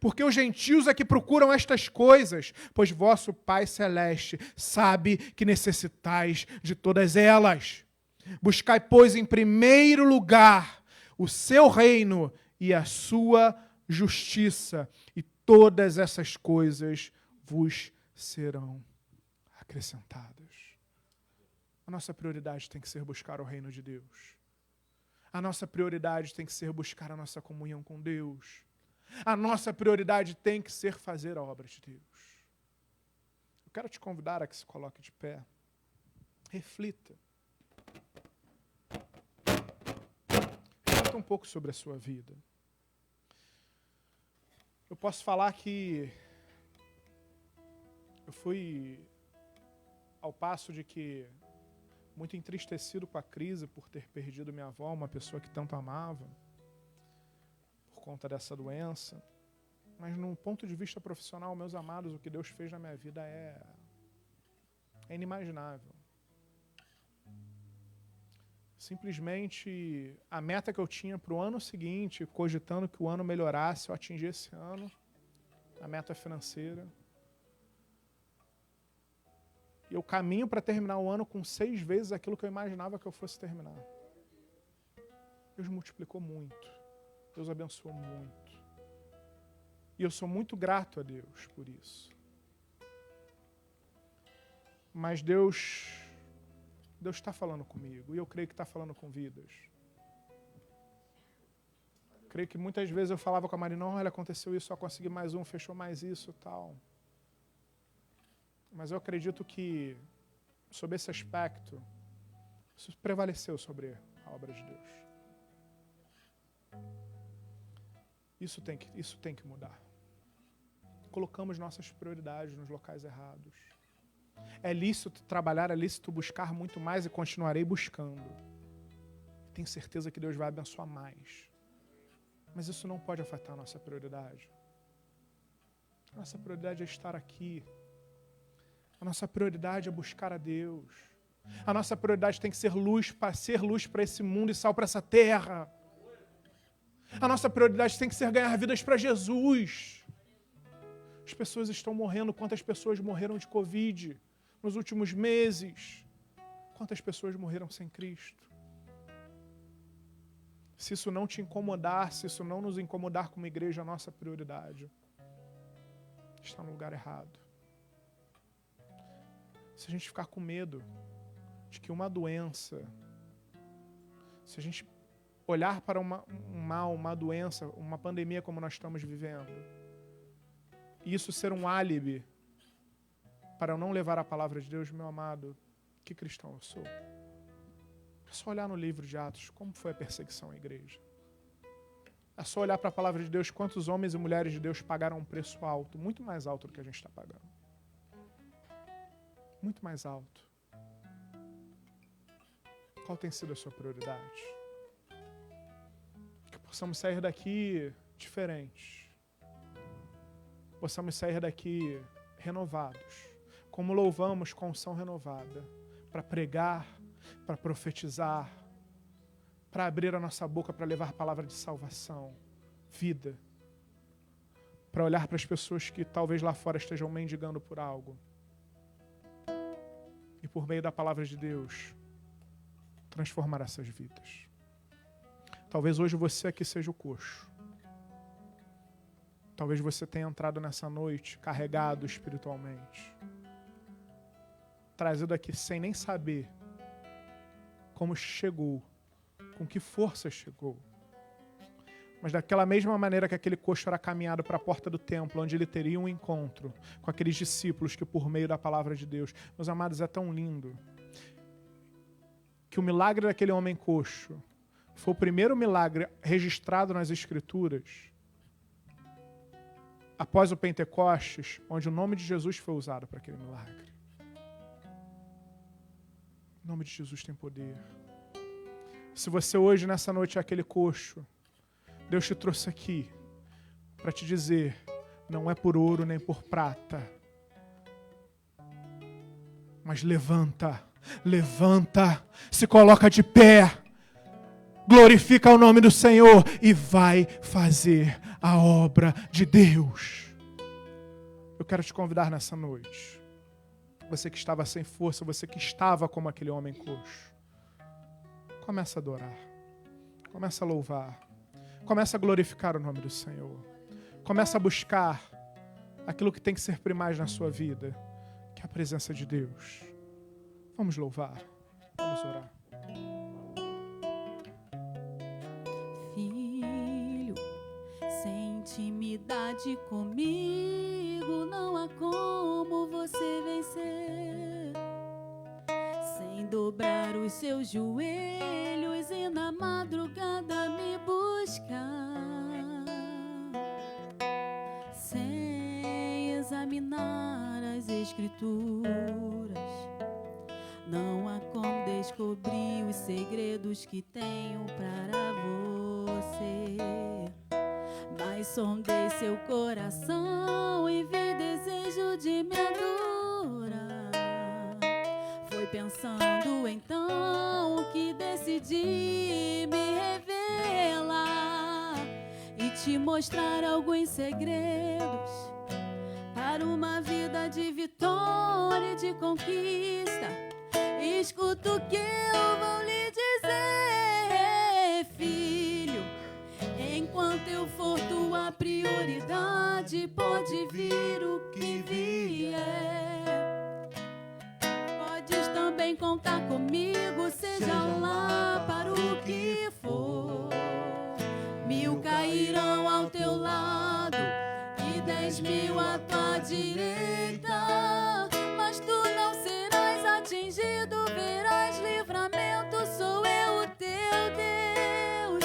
porque os gentios é que procuram estas coisas, pois vosso Pai Celeste sabe que necessitais de todas elas. Buscai, pois, em primeiro lugar o seu reino e a sua justiça, e todas essas coisas vos serão acrescentadas. A nossa prioridade tem que ser buscar o reino de Deus. A nossa prioridade tem que ser buscar a nossa comunhão com Deus. A nossa prioridade tem que ser fazer a obra de Deus. Eu quero te convidar a que se coloque de pé. Reflita. Reflita um pouco sobre a sua vida. Eu posso falar que eu fui ao passo de que muito entristecido com a crise por ter perdido minha avó, uma pessoa que tanto amava, por conta dessa doença. Mas, num ponto de vista profissional, meus amados, o que Deus fez na minha vida é inimaginável. Simplesmente, a meta que eu tinha para o ano seguinte, cogitando que o ano melhorasse, eu atingi esse ano, a meta financeira. E eu caminho para terminar o ano com 6 vezes aquilo que eu imaginava que eu fosse terminar. Deus multiplicou muito. Deus abençoou muito. E eu sou muito grato a Deus por isso. Mas Deus está falando comigo. E eu creio que está falando com vidas. Creio que muitas vezes eu falava com a Marina, olha, aconteceu isso, só consegui mais um, fechou mais isso e tal. Mas eu acredito que, sob esse aspecto, isso prevaleceu sobre a obra de Deus. Isso tem que mudar. Colocamos nossas prioridades nos locais errados. É lícito trabalhar, é lícito buscar muito mais e continuarei buscando. Tenho certeza que Deus vai abençoar mais. Mas isso não pode afetar a nossa prioridade. A nossa prioridade é estar aqui. A nossa prioridade é buscar a Deus. A nossa prioridade tem que ser luz para esse mundo e sal para essa terra. A nossa prioridade tem que ser ganhar vidas para Jesus. As pessoas estão morrendo. Quantas pessoas morreram de Covid nos últimos meses? Quantas pessoas morreram sem Cristo? Se isso não te incomodar, se isso não nos incomodar como igreja, a nossa prioridade está no lugar errado. Se a gente ficar com medo de que uma doença, se a gente olhar para um mal, uma doença, uma pandemia como nós estamos vivendo, e isso ser um álibi para eu não levar a palavra de Deus, meu amado, que cristão eu sou? É só olhar no livro de Atos como foi a perseguição à igreja. É só olhar para a palavra de Deus quantos homens e mulheres de Deus pagaram um preço alto, muito mais alto do que a gente está pagando. Muito mais alto. Qual tem sido a sua prioridade? Que possamos sair daqui diferentes. Possamos sair daqui renovados. Como louvamos com unção renovada. Para pregar, para profetizar, para abrir a nossa boca, para levar palavra de salvação, vida. Para olhar para as pessoas que talvez lá fora estejam mendigando por algo. E por meio da palavra de Deus, transformar essas vidas. Talvez hoje você aqui seja o coxo. Talvez você tenha entrado nessa noite carregado espiritualmente, trazido aqui sem nem saber como chegou, com que força chegou. Mas daquela mesma maneira que aquele coxo era caminhado para a porta do templo, onde ele teria um encontro com aqueles discípulos que por meio da palavra de Deus, meus amados, é tão lindo, que o milagre daquele homem coxo foi o primeiro milagre registrado nas Escrituras após o Pentecostes, onde o nome de Jesus foi usado para aquele milagre. O nome de Jesus tem poder. Se você hoje, nessa noite, é aquele coxo, Deus te trouxe aqui para te dizer, não é por ouro nem por prata, mas levanta, se coloca de pé, glorifica o nome do Senhor e vai fazer a obra de Deus. Eu quero te convidar nessa noite, você que estava sem força, você que estava como aquele homem coxo, começa a adorar, começa a louvar, começa a glorificar o nome do Senhor. Começa a buscar aquilo que tem que ser primaz na sua vida, que é a presença de Deus. Vamos louvar, vamos orar. Filho, sem intimidade comigo, não há como você vencer. Sem dobrar os seus joelhos e na madrugada me buscar, sem examinar as Escrituras, não há como descobrir os segredos que tenho para você. Mas sondei seu coração e vi desejo de me adorar. Foi pensando então que decidi me revelar e te mostrar alguns segredos para uma vida de vitória e de conquista. Escuta o que eu vou lhe dizer, filho. Enquanto eu for tua prioridade, pode vir o que vier. Podes também contar comigo, seja lá para o que for. 1000 cairão ao teu lado e 10.000 à tua direita, mas tu não serás atingido, verás livramento, sou eu o teu Deus.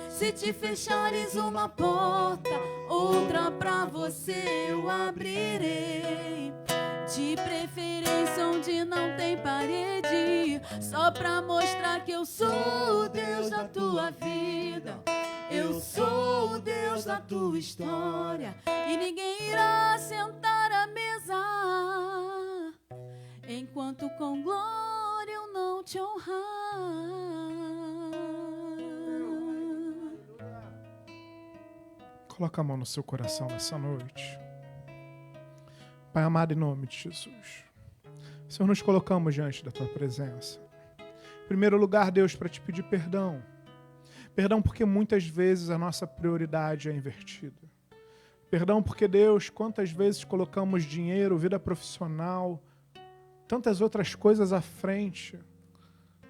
Se te fechares uma porta, outra pra você eu abrirei. De preferência onde não tem parede, só pra mostrar que eu sou o Deus da tua vida. Eu sou o Deus da tua história e ninguém irá sentar à mesa enquanto com glória eu não te honrar. Coloca a mão no seu coração nessa noite. Pai amado, em nome de Jesus, Senhor, nos colocamos diante da tua presença. Em primeiro lugar, Deus, para te pedir perdão. Perdão porque muitas vezes a nossa prioridade é invertida. Perdão porque, Deus, quantas vezes colocamos dinheiro, vida profissional, tantas outras coisas à frente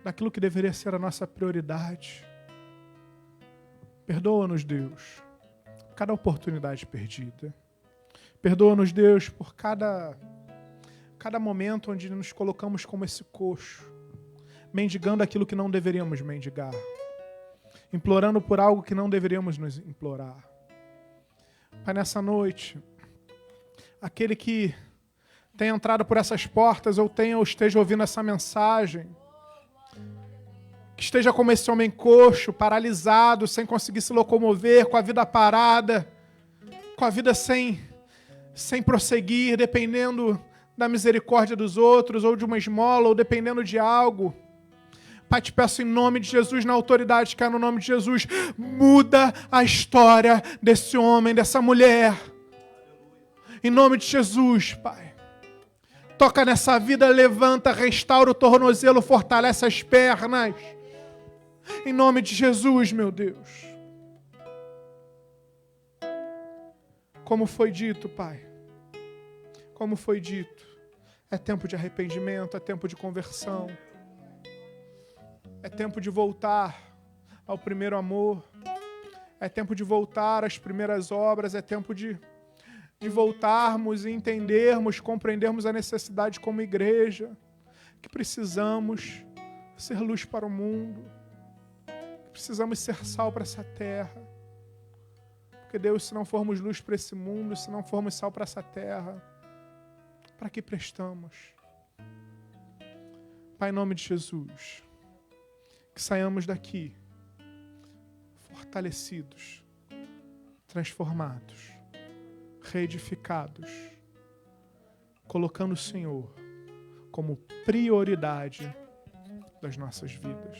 daquilo que deveria ser a nossa prioridade. Perdoa-nos, Deus, cada oportunidade perdida. Perdoa-nos, Deus, por cada momento onde nos colocamos como esse coxo, mendigando aquilo que não deveríamos mendigar, implorando por algo que não deveríamos nos implorar. Pai, nessa noite, aquele que tem entrado por essas portas ou esteja ouvindo essa mensagem, que esteja como esse homem coxo, paralisado, sem conseguir se locomover, com a vida parada, com a vida sem prosseguir, dependendo da misericórdia dos outros, ou de uma esmola, ou dependendo de algo. Pai, te peço em nome de Jesus, na autoridade que há no nome de Jesus, muda a história desse homem, dessa mulher. Em nome de Jesus, Pai. Toca nessa vida, levanta, restaura o tornozelo, fortalece as pernas. Em nome de Jesus, meu Deus. Como foi dito, Pai, como foi dito, é tempo de arrependimento, é tempo de conversão, é tempo de voltar ao primeiro amor, é tempo de voltar às primeiras obras, é tempo de voltarmos e entendermos, compreendermos a necessidade como igreja, que precisamos ser luz para o mundo, que precisamos ser sal para essa terra. Porque, Deus, se não formos luz para esse mundo, se não formos sal para essa terra, para que prestamos? Pai, em nome de Jesus, que saiamos daqui fortalecidos, transformados, reedificados, colocando o Senhor como prioridade das nossas vidas.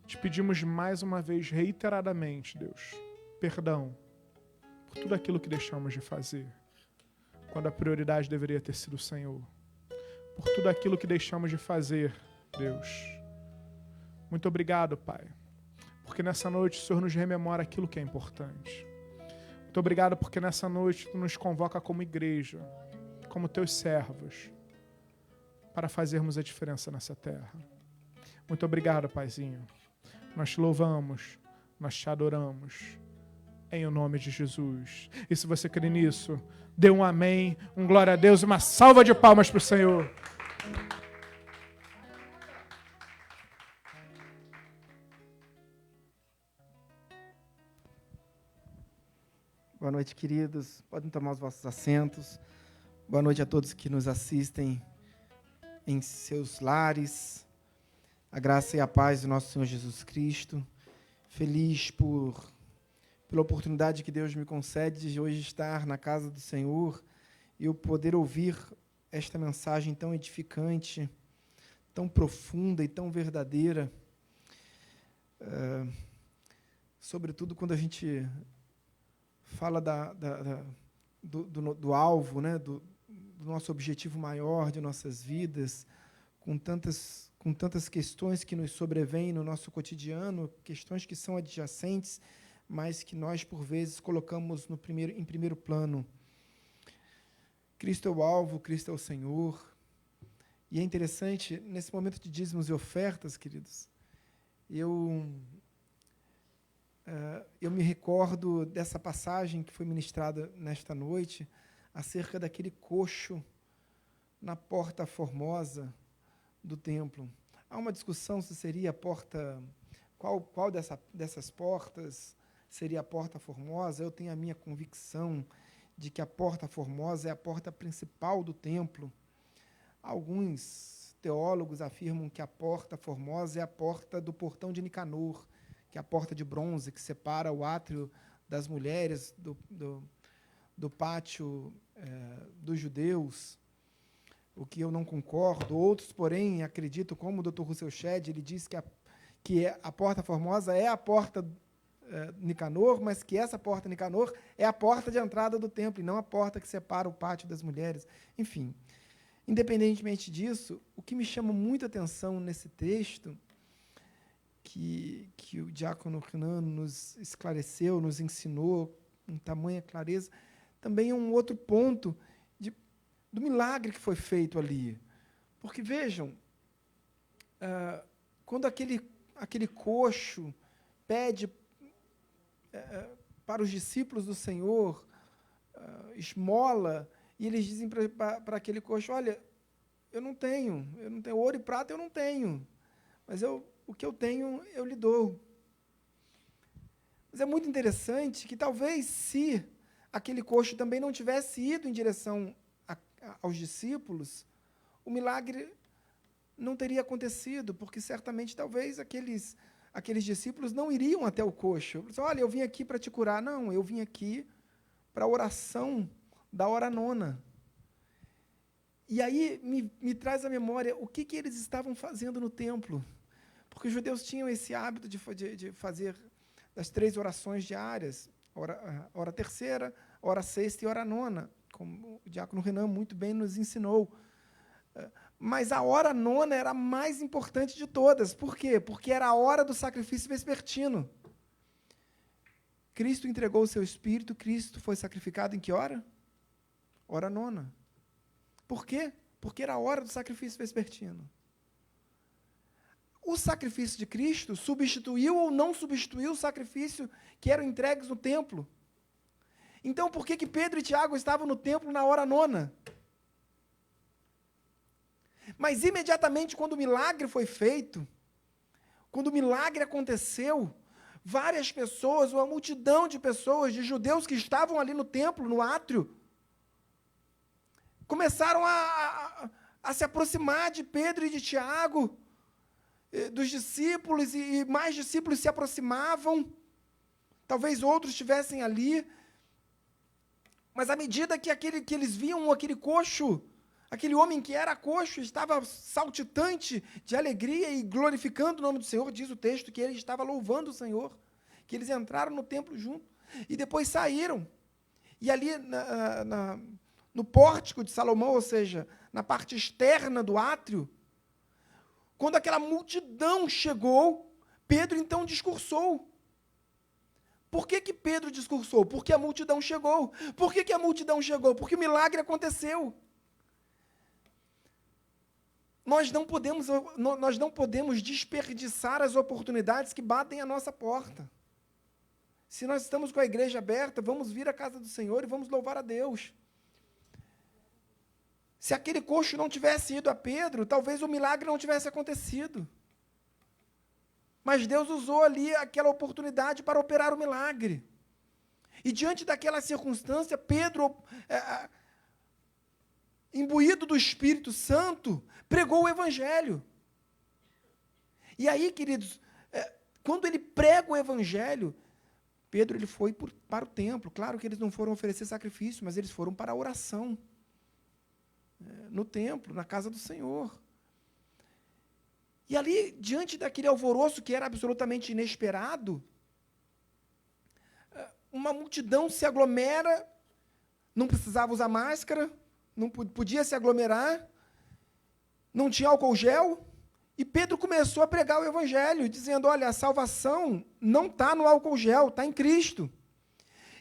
Te pedimos mais uma vez, reiteradamente, Deus, perdão por tudo aquilo que deixamos de fazer, quando a prioridade deveria ter sido o Senhor. Por tudo aquilo que deixamos de fazer, Deus. Muito obrigado, Pai, porque nessa noite o Senhor nos rememora aquilo que é importante. Muito obrigado porque nessa noite Tu nos convoca como igreja, como Teus servos, para fazermos a diferença nessa terra. Muito obrigado, Paizinho. Nós Te louvamos, nós Te adoramos, em o nome de Jesus. E se você crê nisso, dê um amém, um glória a Deus, uma salva de palmas para o Senhor. Boa noite, queridos. Podem tomar os vossos assentos. Boa noite a todos que nos assistem em seus lares. A graça e a paz do nosso Senhor Jesus Cristo. Feliz pela oportunidade que Deus me concede de hoje estar na casa do Senhor e eu poder ouvir esta mensagem tão edificante, tão profunda e tão verdadeira. Sobretudo quando a gente fala do alvo, né, do nosso objetivo maior de nossas vidas, com tantas questões que nos sobrevêm no nosso cotidiano, questões que são adjacentes, mas que nós, por vezes, colocamos em primeiro plano. Cristo é o alvo, Cristo é o Senhor. E é interessante, nesse momento de dízimos e ofertas, queridos, eu me recordo dessa passagem que foi ministrada nesta noite, acerca daquele coxo na porta formosa do templo. Há uma discussão se seria a porta, qual dessas portas seria a porta formosa. Eu tenho a minha convicção de que a porta formosa é a porta principal do templo. Alguns teólogos afirmam que a porta formosa é a porta do portão de Nicanor, que é a porta de bronze que separa o átrio das mulheres do pátio dos judeus, o que eu não concordo. Outros, porém, acreditam, como o Dr. Russell Shedd, ele diz que a porta formosa é a porta Nicanor, mas que essa porta Nicanor é a porta de entrada do templo, e não a porta que separa o pátio das mulheres. Enfim, independentemente disso, o que me chama muita atenção nesse texto, que o diácono Renan nos esclareceu, nos ensinou com tamanha clareza, também é um outro ponto do milagre que foi feito ali. Porque, vejam, quando aquele coxo pede para os discípulos do Senhor esmola, e eles dizem para aquele coxo: olha, eu não tenho ouro e prata, eu não tenho, mas o que eu tenho eu lhe dou. Mas é muito interessante que talvez, se aquele coxo também não tivesse ido em direção aos discípulos, o milagre não teria acontecido, porque certamente talvez aqueles discípulos não iriam até o coxo. Olha, eu vim aqui para te curar. Não, eu vim aqui para a oração da hora nona. E aí me traz à memória o que eles estavam fazendo no templo. Porque os judeus tinham esse hábito de fazer as 3 orações diárias, hora terceira, hora sexta e hora nona, como o diácono Renan muito bem nos ensinou. Mas a hora nona era a mais importante de todas. Por quê? Porque era a hora do sacrifício vespertino. Cristo entregou o seu Espírito, Cristo foi sacrificado em que hora? Hora nona. Por quê? Porque era a hora do sacrifício vespertino. O sacrifício de Cristo substituiu ou não substituiu o sacrifício que eram entregues no templo? Então, por que Pedro e Tiago estavam no templo na hora nona? Mas imediatamente quando o milagre foi feito, quando o milagre aconteceu, várias pessoas, uma multidão de pessoas, de judeus que estavam ali no templo, no átrio, começaram a se aproximar de Pedro e de Tiago, dos discípulos, e mais discípulos se aproximavam. Talvez outros estivessem ali. Mas à medida que eles viam aquele coxo, aquele homem que era coxo, estava saltitante de alegria e glorificando o nome do Senhor, diz o texto que ele estava louvando o Senhor, que eles entraram no templo junto, e depois saíram. E ali no pórtico de Salomão, ou seja, na parte externa do átrio, quando aquela multidão chegou, Pedro então discursou. Por que Pedro discursou? Porque a multidão chegou. Por que a multidão chegou? Porque o milagre aconteceu. Nós não podemos desperdiçar as oportunidades que batem à nossa porta. Se nós estamos com a igreja aberta, vamos vir à casa do Senhor e vamos louvar a Deus. Se aquele coxo não tivesse ido a Pedro, talvez o milagre não tivesse acontecido. Mas Deus usou ali aquela oportunidade para operar o milagre. E diante daquela circunstância, Pedro, imbuído do Espírito Santo, pregou o Evangelho. E aí, queridos, quando ele prega o Evangelho, Pedro ele foi para o templo. Claro que eles não foram oferecer sacrifício, mas eles foram para a oração. No templo, na casa do Senhor. E ali, diante daquele alvoroço que era absolutamente inesperado, uma multidão se aglomera, não precisava usar máscara, não podia se aglomerar, não tinha álcool gel, e Pedro começou a pregar o Evangelho, dizendo, olha, a salvação não está no álcool gel, está em Cristo.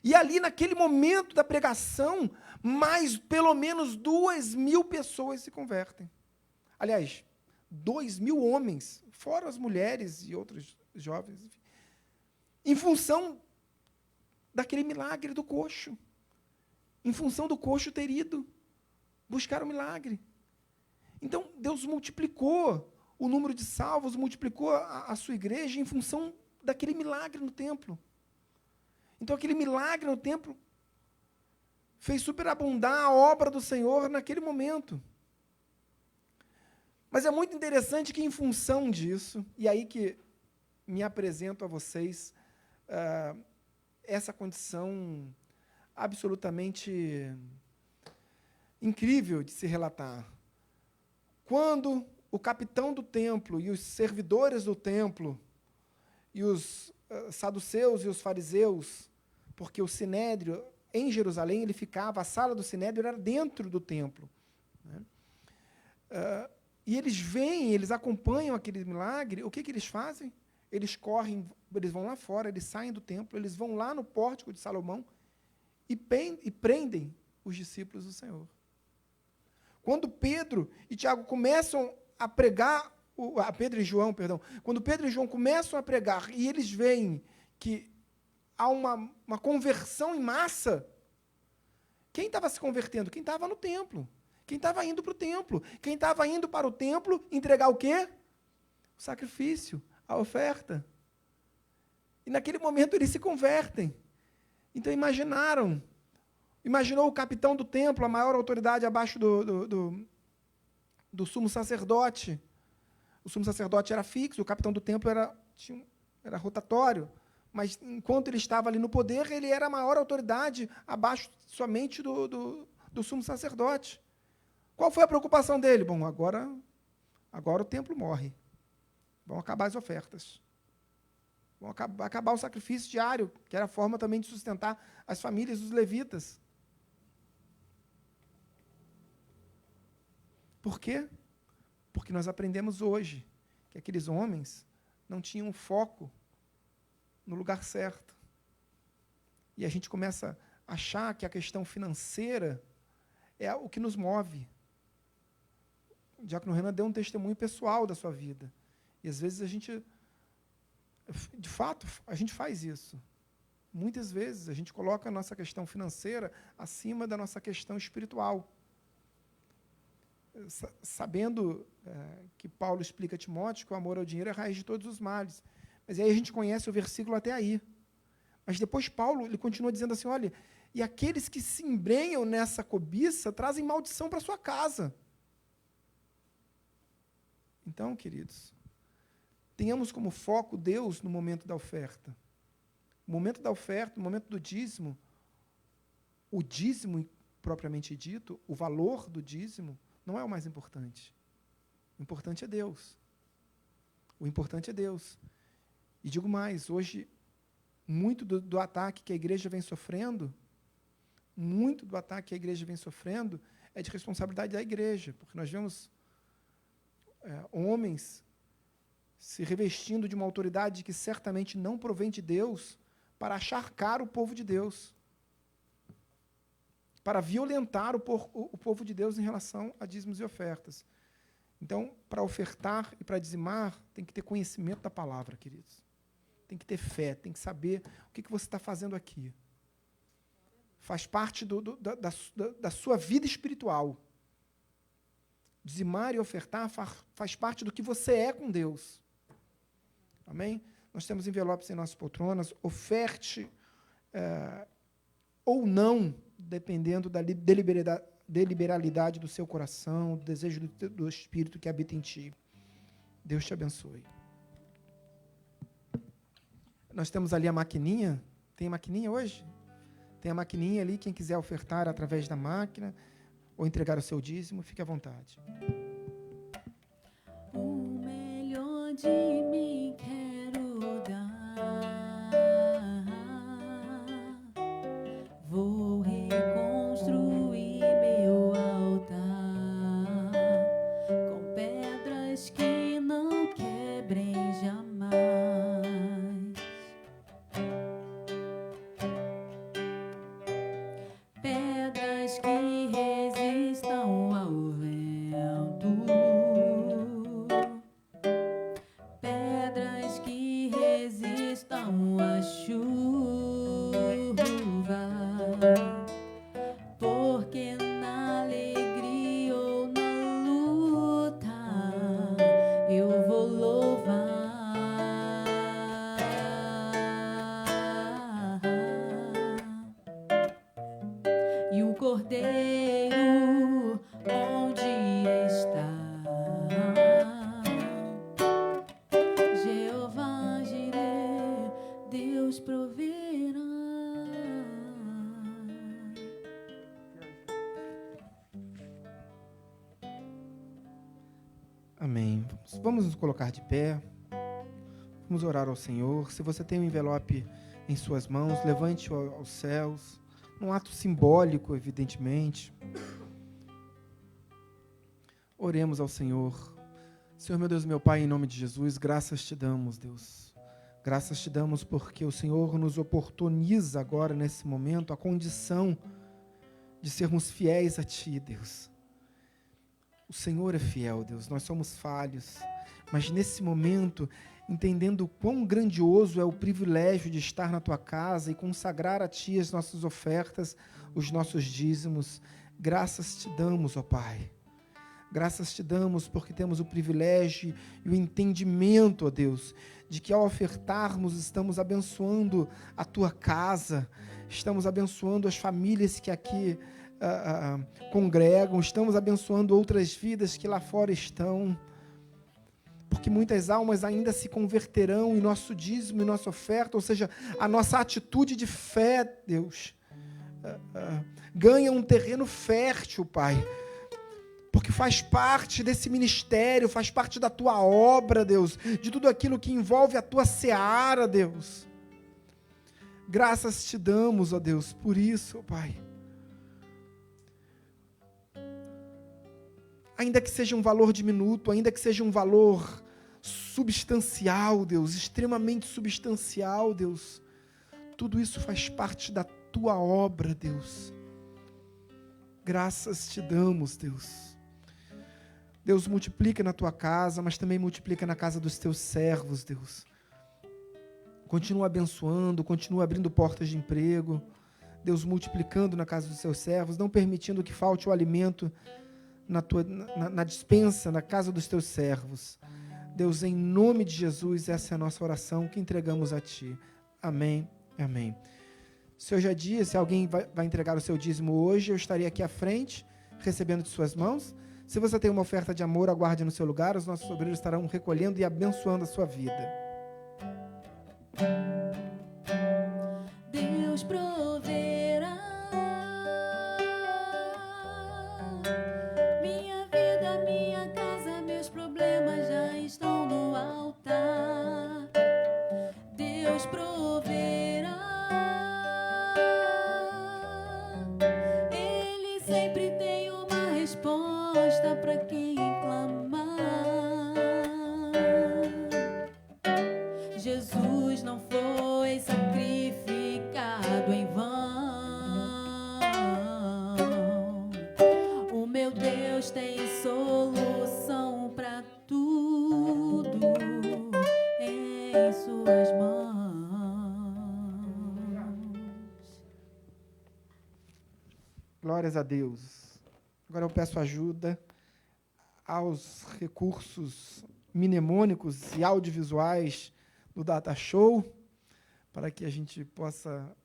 E ali, naquele momento da pregação, mais pelo menos 2.000 pessoas se convertem. Aliás, 2.000 homens, fora as mulheres e outros jovens, enfim, em função daquele milagre do coxo, em função do coxo ter ido buscar o milagre. Então, Deus multiplicou o número de salvos, multiplicou a sua igreja em função daquele milagre no templo. Então, aquele milagre no templo fez superabundar a obra do Senhor naquele momento. Mas é muito interessante que, em função disso, e aí que me apresento a vocês essa condição absolutamente incrível de se relatar. Quando o capitão do templo e os servidores do templo e os saduceus e os fariseus, porque o sinédrio em Jerusalém, ele ficava, a sala do sinédrio era dentro do templo, né? E eles vêm, eles acompanham aquele milagre, o que eles fazem? Eles correm, eles vão lá fora, eles saem do templo, eles vão lá no pórtico de Salomão e prendem os discípulos do Senhor. Quando Pedro e Tiago começam a pregar, Pedro e João, perdão, quando Pedro e João começam a pregar e eles veem que há uma conversão em massa, quem estava se convertendo? Quem estava no templo. Quem estava indo para o templo. Quem estava indo para o templo entregar o quê? O sacrifício, a oferta. E naquele momento eles se convertem. Então imaginou o capitão do templo, a maior autoridade abaixo do sumo sacerdote. O sumo sacerdote era fixo, o capitão do templo era rotatório. Mas enquanto ele estava ali no poder, ele era a maior autoridade abaixo somente do sumo sacerdote. Qual foi a preocupação dele? Bom, agora o templo morre. Vão acabar as ofertas. Vão acabar o sacrifício diário, que era a forma também de sustentar as famílias dos levitas. Por quê? Porque nós aprendemos hoje que aqueles homens não tinham foco no lugar certo. E a gente começa a achar que a questão financeira é o que nos move. O diácono Renan deu um testemunho pessoal da sua vida. E às vezes a gente, de fato, a gente faz isso. Muitas vezes a gente coloca a nossa questão financeira acima da nossa questão espiritual. Sabendo que Paulo explica a Timóteo que o amor ao dinheiro é a raiz de todos os males. Mas aí a gente conhece o versículo até aí. Mas depois Paulo ele continua dizendo assim, olha, e aqueles que se embrenham nessa cobiça trazem maldição para sua casa. Então, queridos, tenhamos como foco Deus no momento da oferta. O momento da oferta, o momento do dízimo, o dízimo propriamente dito, o valor do dízimo, não é o mais importante. O importante é Deus. O importante é Deus. E digo mais, hoje, muito do ataque que a igreja vem sofrendo, é de responsabilidade da igreja, porque nós vemos homens se revestindo de uma autoridade que certamente não provém de Deus para acharcar o povo de Deus, para violentar o povo de Deus em relação a dízimos e ofertas. Então, para ofertar e para dizimar, tem que ter conhecimento da palavra, queridos. Tem que ter fé, tem que saber o que você está fazendo aqui. Faz parte da sua vida espiritual. Dizimar e ofertar faz parte do que você é com Deus. Amém? Nós temos envelopes em nossas poltronas. Oferte ou não, dependendo da deliberalidade do seu coração, do desejo do Espírito que habita em ti. Deus te abençoe. Nós temos ali a maquininha. Tem maquininha hoje? Tem a maquininha ali, quem quiser ofertar através da máquina ou entregar o seu dízimo, fique à vontade. O melhor de mim quero dar. Vou reconstruir meu altar com pedras que não quebrem jamais. Pedras que resistam ao vento, pedras que resistam à chuva, porque na alegria ou na luta eu vou louvar. E o Cordeiro onde está? Jeová Jireh, Deus proverá. Amém. Vamos nos colocar de pé. Vamos orar ao Senhor. Se você tem um envelope em suas mãos, levante-o aos céus. Num ato simbólico, evidentemente. Oremos ao Senhor. Senhor, meu Deus, meu Pai, em nome de Jesus, graças te damos, Deus. Graças te damos porque o Senhor nos oportuniza agora, nesse momento, a condição de sermos fiéis a Ti, Deus. O Senhor é fiel, Deus, nós somos falhos, mas nesse momento, entendendo o quão grandioso é o privilégio de estar na Tua casa e consagrar a Ti as nossas ofertas, os nossos dízimos, graças te damos, ó Pai. Graças te damos porque temos o privilégio e o entendimento, ó Deus, de que ao ofertarmos estamos abençoando a Tua casa, estamos abençoando as famílias que aqui congregam, estamos abençoando outras vidas que lá fora estão, porque muitas almas ainda se converterão em nosso dízimo, em nossa oferta, ou seja, a nossa atitude de fé, Deus, ganha um terreno fértil, Pai, porque faz parte desse ministério, faz parte da Tua obra, Deus, de tudo aquilo que envolve a Tua seara, Deus. Graças te damos, ó Deus, por isso, ó Pai. Ainda que seja um valor diminuto, ainda que seja um valor substancial, Deus, extremamente substancial, Deus, Tudo isso faz parte da tua obra, Deus. Graças te damos, Deus. Deus, multiplica na tua casa, mas também multiplica na casa dos teus servos, Deus. Continua abençoando, continua abrindo portas de emprego. Deus, multiplicando na casa dos seus servos, não permitindo que falte o alimento na despensa, na casa dos teus servos. Deus, em nome de Jesus, essa é a nossa oração que entregamos a Ti. Amém, amém. Se hoje é dia, se alguém vai entregar o seu dízimo hoje, eu estarei aqui à frente, recebendo de suas mãos. Se você tem uma oferta de amor, aguarde no seu lugar, os nossos obreiros estarão recolhendo e abençoando a sua vida. Deus proverá minha vida, minha casa, meus problemas já estão no altar. Deus proverá, Ele sempre tem uma resposta para quem clamar. Jesus não foi sacrificado em vão. O meu Deus tem solução para tudo em suas mãos. Glórias a Deus. Agora eu peço ajuda aos recursos mnemônicos e audiovisuais do Data Show, para que a gente possa,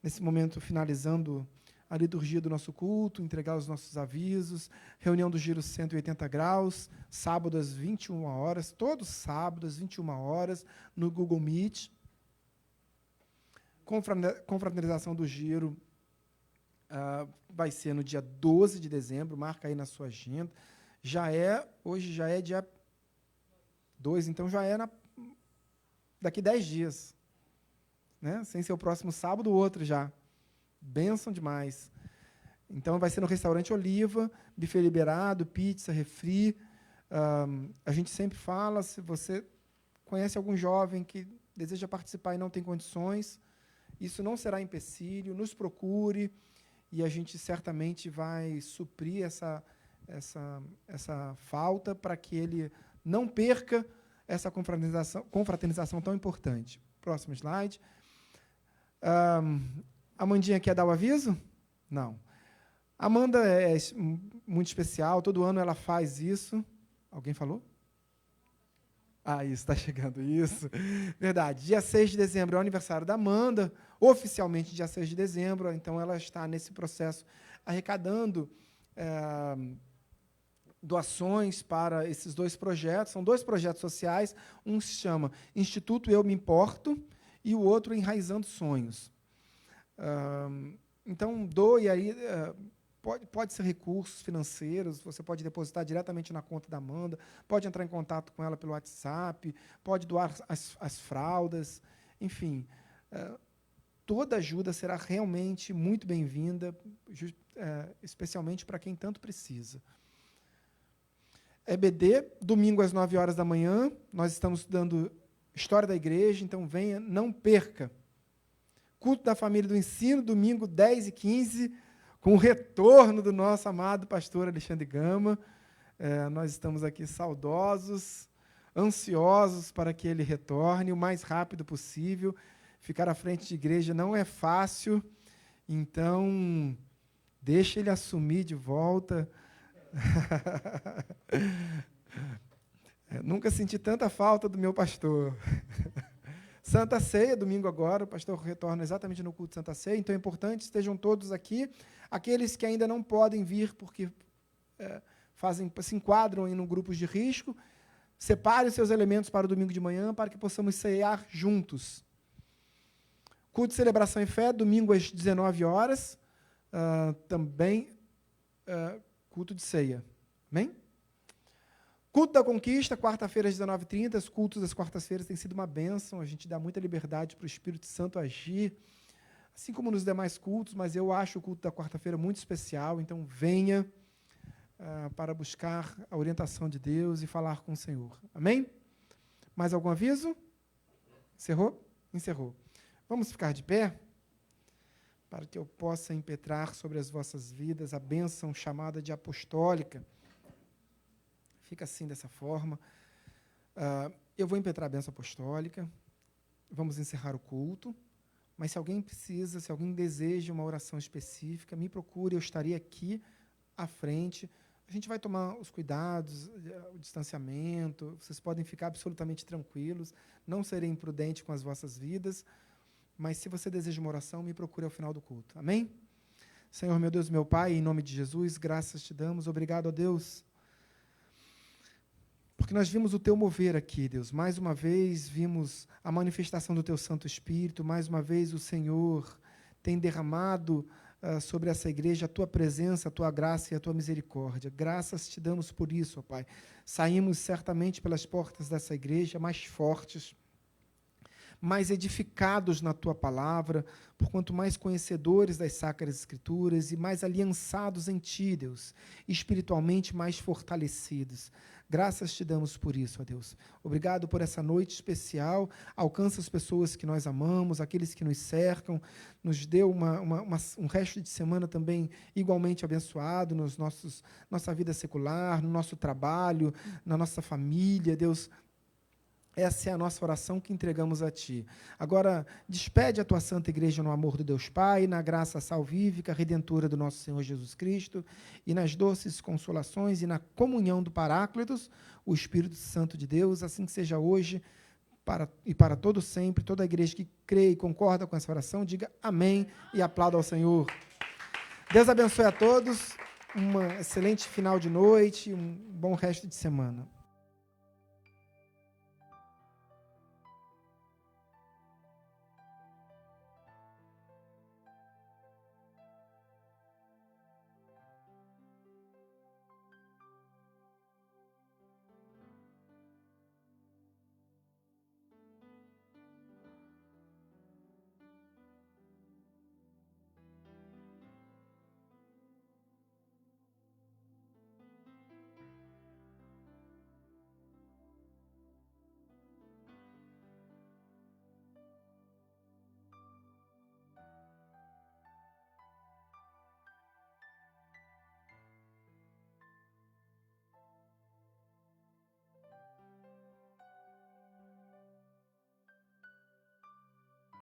nesse momento, finalizando a liturgia do nosso culto, entregar os nossos avisos, reunião do Giro 180 graus, sábado às 21 horas, todos sábados às 21 horas, no Google Meet. Confraternização do Giro vai ser no dia 12 de dezembro, marca aí na sua agenda. Hoje já é dia 2, então já é daqui 10 dias. Né? Sem ser o próximo sábado, o outro já. Bênção demais. Então, vai ser no Restaurante Oliva, buffet liberado, pizza, refri. A gente sempre fala, se você conhece algum jovem que deseja participar e não tem condições, isso não será empecilho, nos procure, e a gente certamente vai suprir essa falta para que ele não perca essa confraternização tão importante. Próximo slide. Amandinha quer dar o aviso? Não. Amanda é muito especial, todo ano ela faz isso. Alguém falou? Isso, está chegando isso. Verdade. Dia 6 de dezembro é o aniversário da Amanda, oficialmente dia 6 de dezembro, então ela está nesse processo arrecadando doações para esses 2 projetos. São 2 projetos sociais, um se chama Instituto Eu Me Importo e o outro Enraizando Sonhos. Então, doe aí, pode ser recursos financeiros, você pode depositar diretamente na conta da Amanda, pode entrar em contato com ela pelo WhatsApp, pode doar as fraldas, enfim. Toda ajuda será realmente muito bem-vinda, especialmente para quem tanto precisa. EBD, domingo às 9 horas da manhã, nós estamos estudando História da Igreja, então venha, não perca. Culto da Família do Ensino, domingo 10h15, com o retorno do nosso amado pastor Alexandre Gama. Nós estamos aqui saudosos, ansiosos para que ele retorne o mais rápido possível. Ficar à frente de igreja não é fácil, então deixa ele assumir de volta. Nunca senti tanta falta do meu pastor. Santa Ceia, domingo agora, o pastor retorna exatamente no culto de Santa Ceia, então é importante, estejam todos aqui. Aqueles que ainda não podem vir porque se enquadram em grupos de risco, separe os seus elementos para o domingo de manhã, para que possamos ceiar juntos. Culto de Celebração e Fé, domingo às 19 horas, também culto de ceia. Amém? Culto da Conquista, quarta-feira às 19h30. Os cultos das quartas-feiras têm sido uma bênção. A gente dá muita liberdade para o Espírito Santo agir, assim como nos demais cultos, mas eu acho o culto da quarta-feira muito especial. Então, venha para buscar a orientação de Deus e falar com o Senhor. Amém? Mais algum aviso? Encerrou? Encerrou. Vamos ficar de pé? Para que eu possa impetrar sobre as vossas vidas a bênção chamada de apostólica. Fica assim, dessa forma. Eu vou impetrar a bênção apostólica. Vamos encerrar o culto. Mas se alguém precisa, se alguém deseja uma oração específica, me procure, eu estarei aqui à frente. A gente vai tomar os cuidados, o distanciamento, vocês podem ficar absolutamente tranquilos, não serei imprudente com as vossas vidas, mas se você deseja uma oração, me procure ao final do culto. Amém? Senhor, meu Deus, meu Pai, em nome de Jesus, graças te damos. Obrigado, ó Deus, porque nós vimos o Teu mover aqui, Deus. Mais uma vez vimos a manifestação do Teu Santo Espírito. Mais uma vez o Senhor tem derramado sobre essa igreja a Tua presença, a Tua graça e a Tua misericórdia. Graças te damos por isso, ó Pai. Saímos certamente pelas portas dessa igreja mais fortes, mais edificados na Tua palavra, por quanto mais conhecedores das Sacras Escrituras e mais aliançados em Ti, Deus, espiritualmente mais fortalecidos. Graças te damos por isso, ó Deus. Obrigado por essa noite especial. Alcança as pessoas que nós amamos, aqueles que nos cercam. Nos dê um resto de semana também igualmente abençoado nossa vida secular, no nosso trabalho, na nossa família, Deus. Essa é a nossa oração que entregamos a Ti. Agora, despede a Tua Santa Igreja no amor do Deus Pai, na graça salvífica, redentora do nosso Senhor Jesus Cristo, e nas doces consolações e na comunhão do Paráclitos, o Espírito Santo de Deus, assim que seja hoje e para todo sempre. Toda a igreja que crê e concorda com essa oração, diga amém e aplauda ao Senhor. Deus abençoe a todos, um excelente final de noite, um bom resto de semana.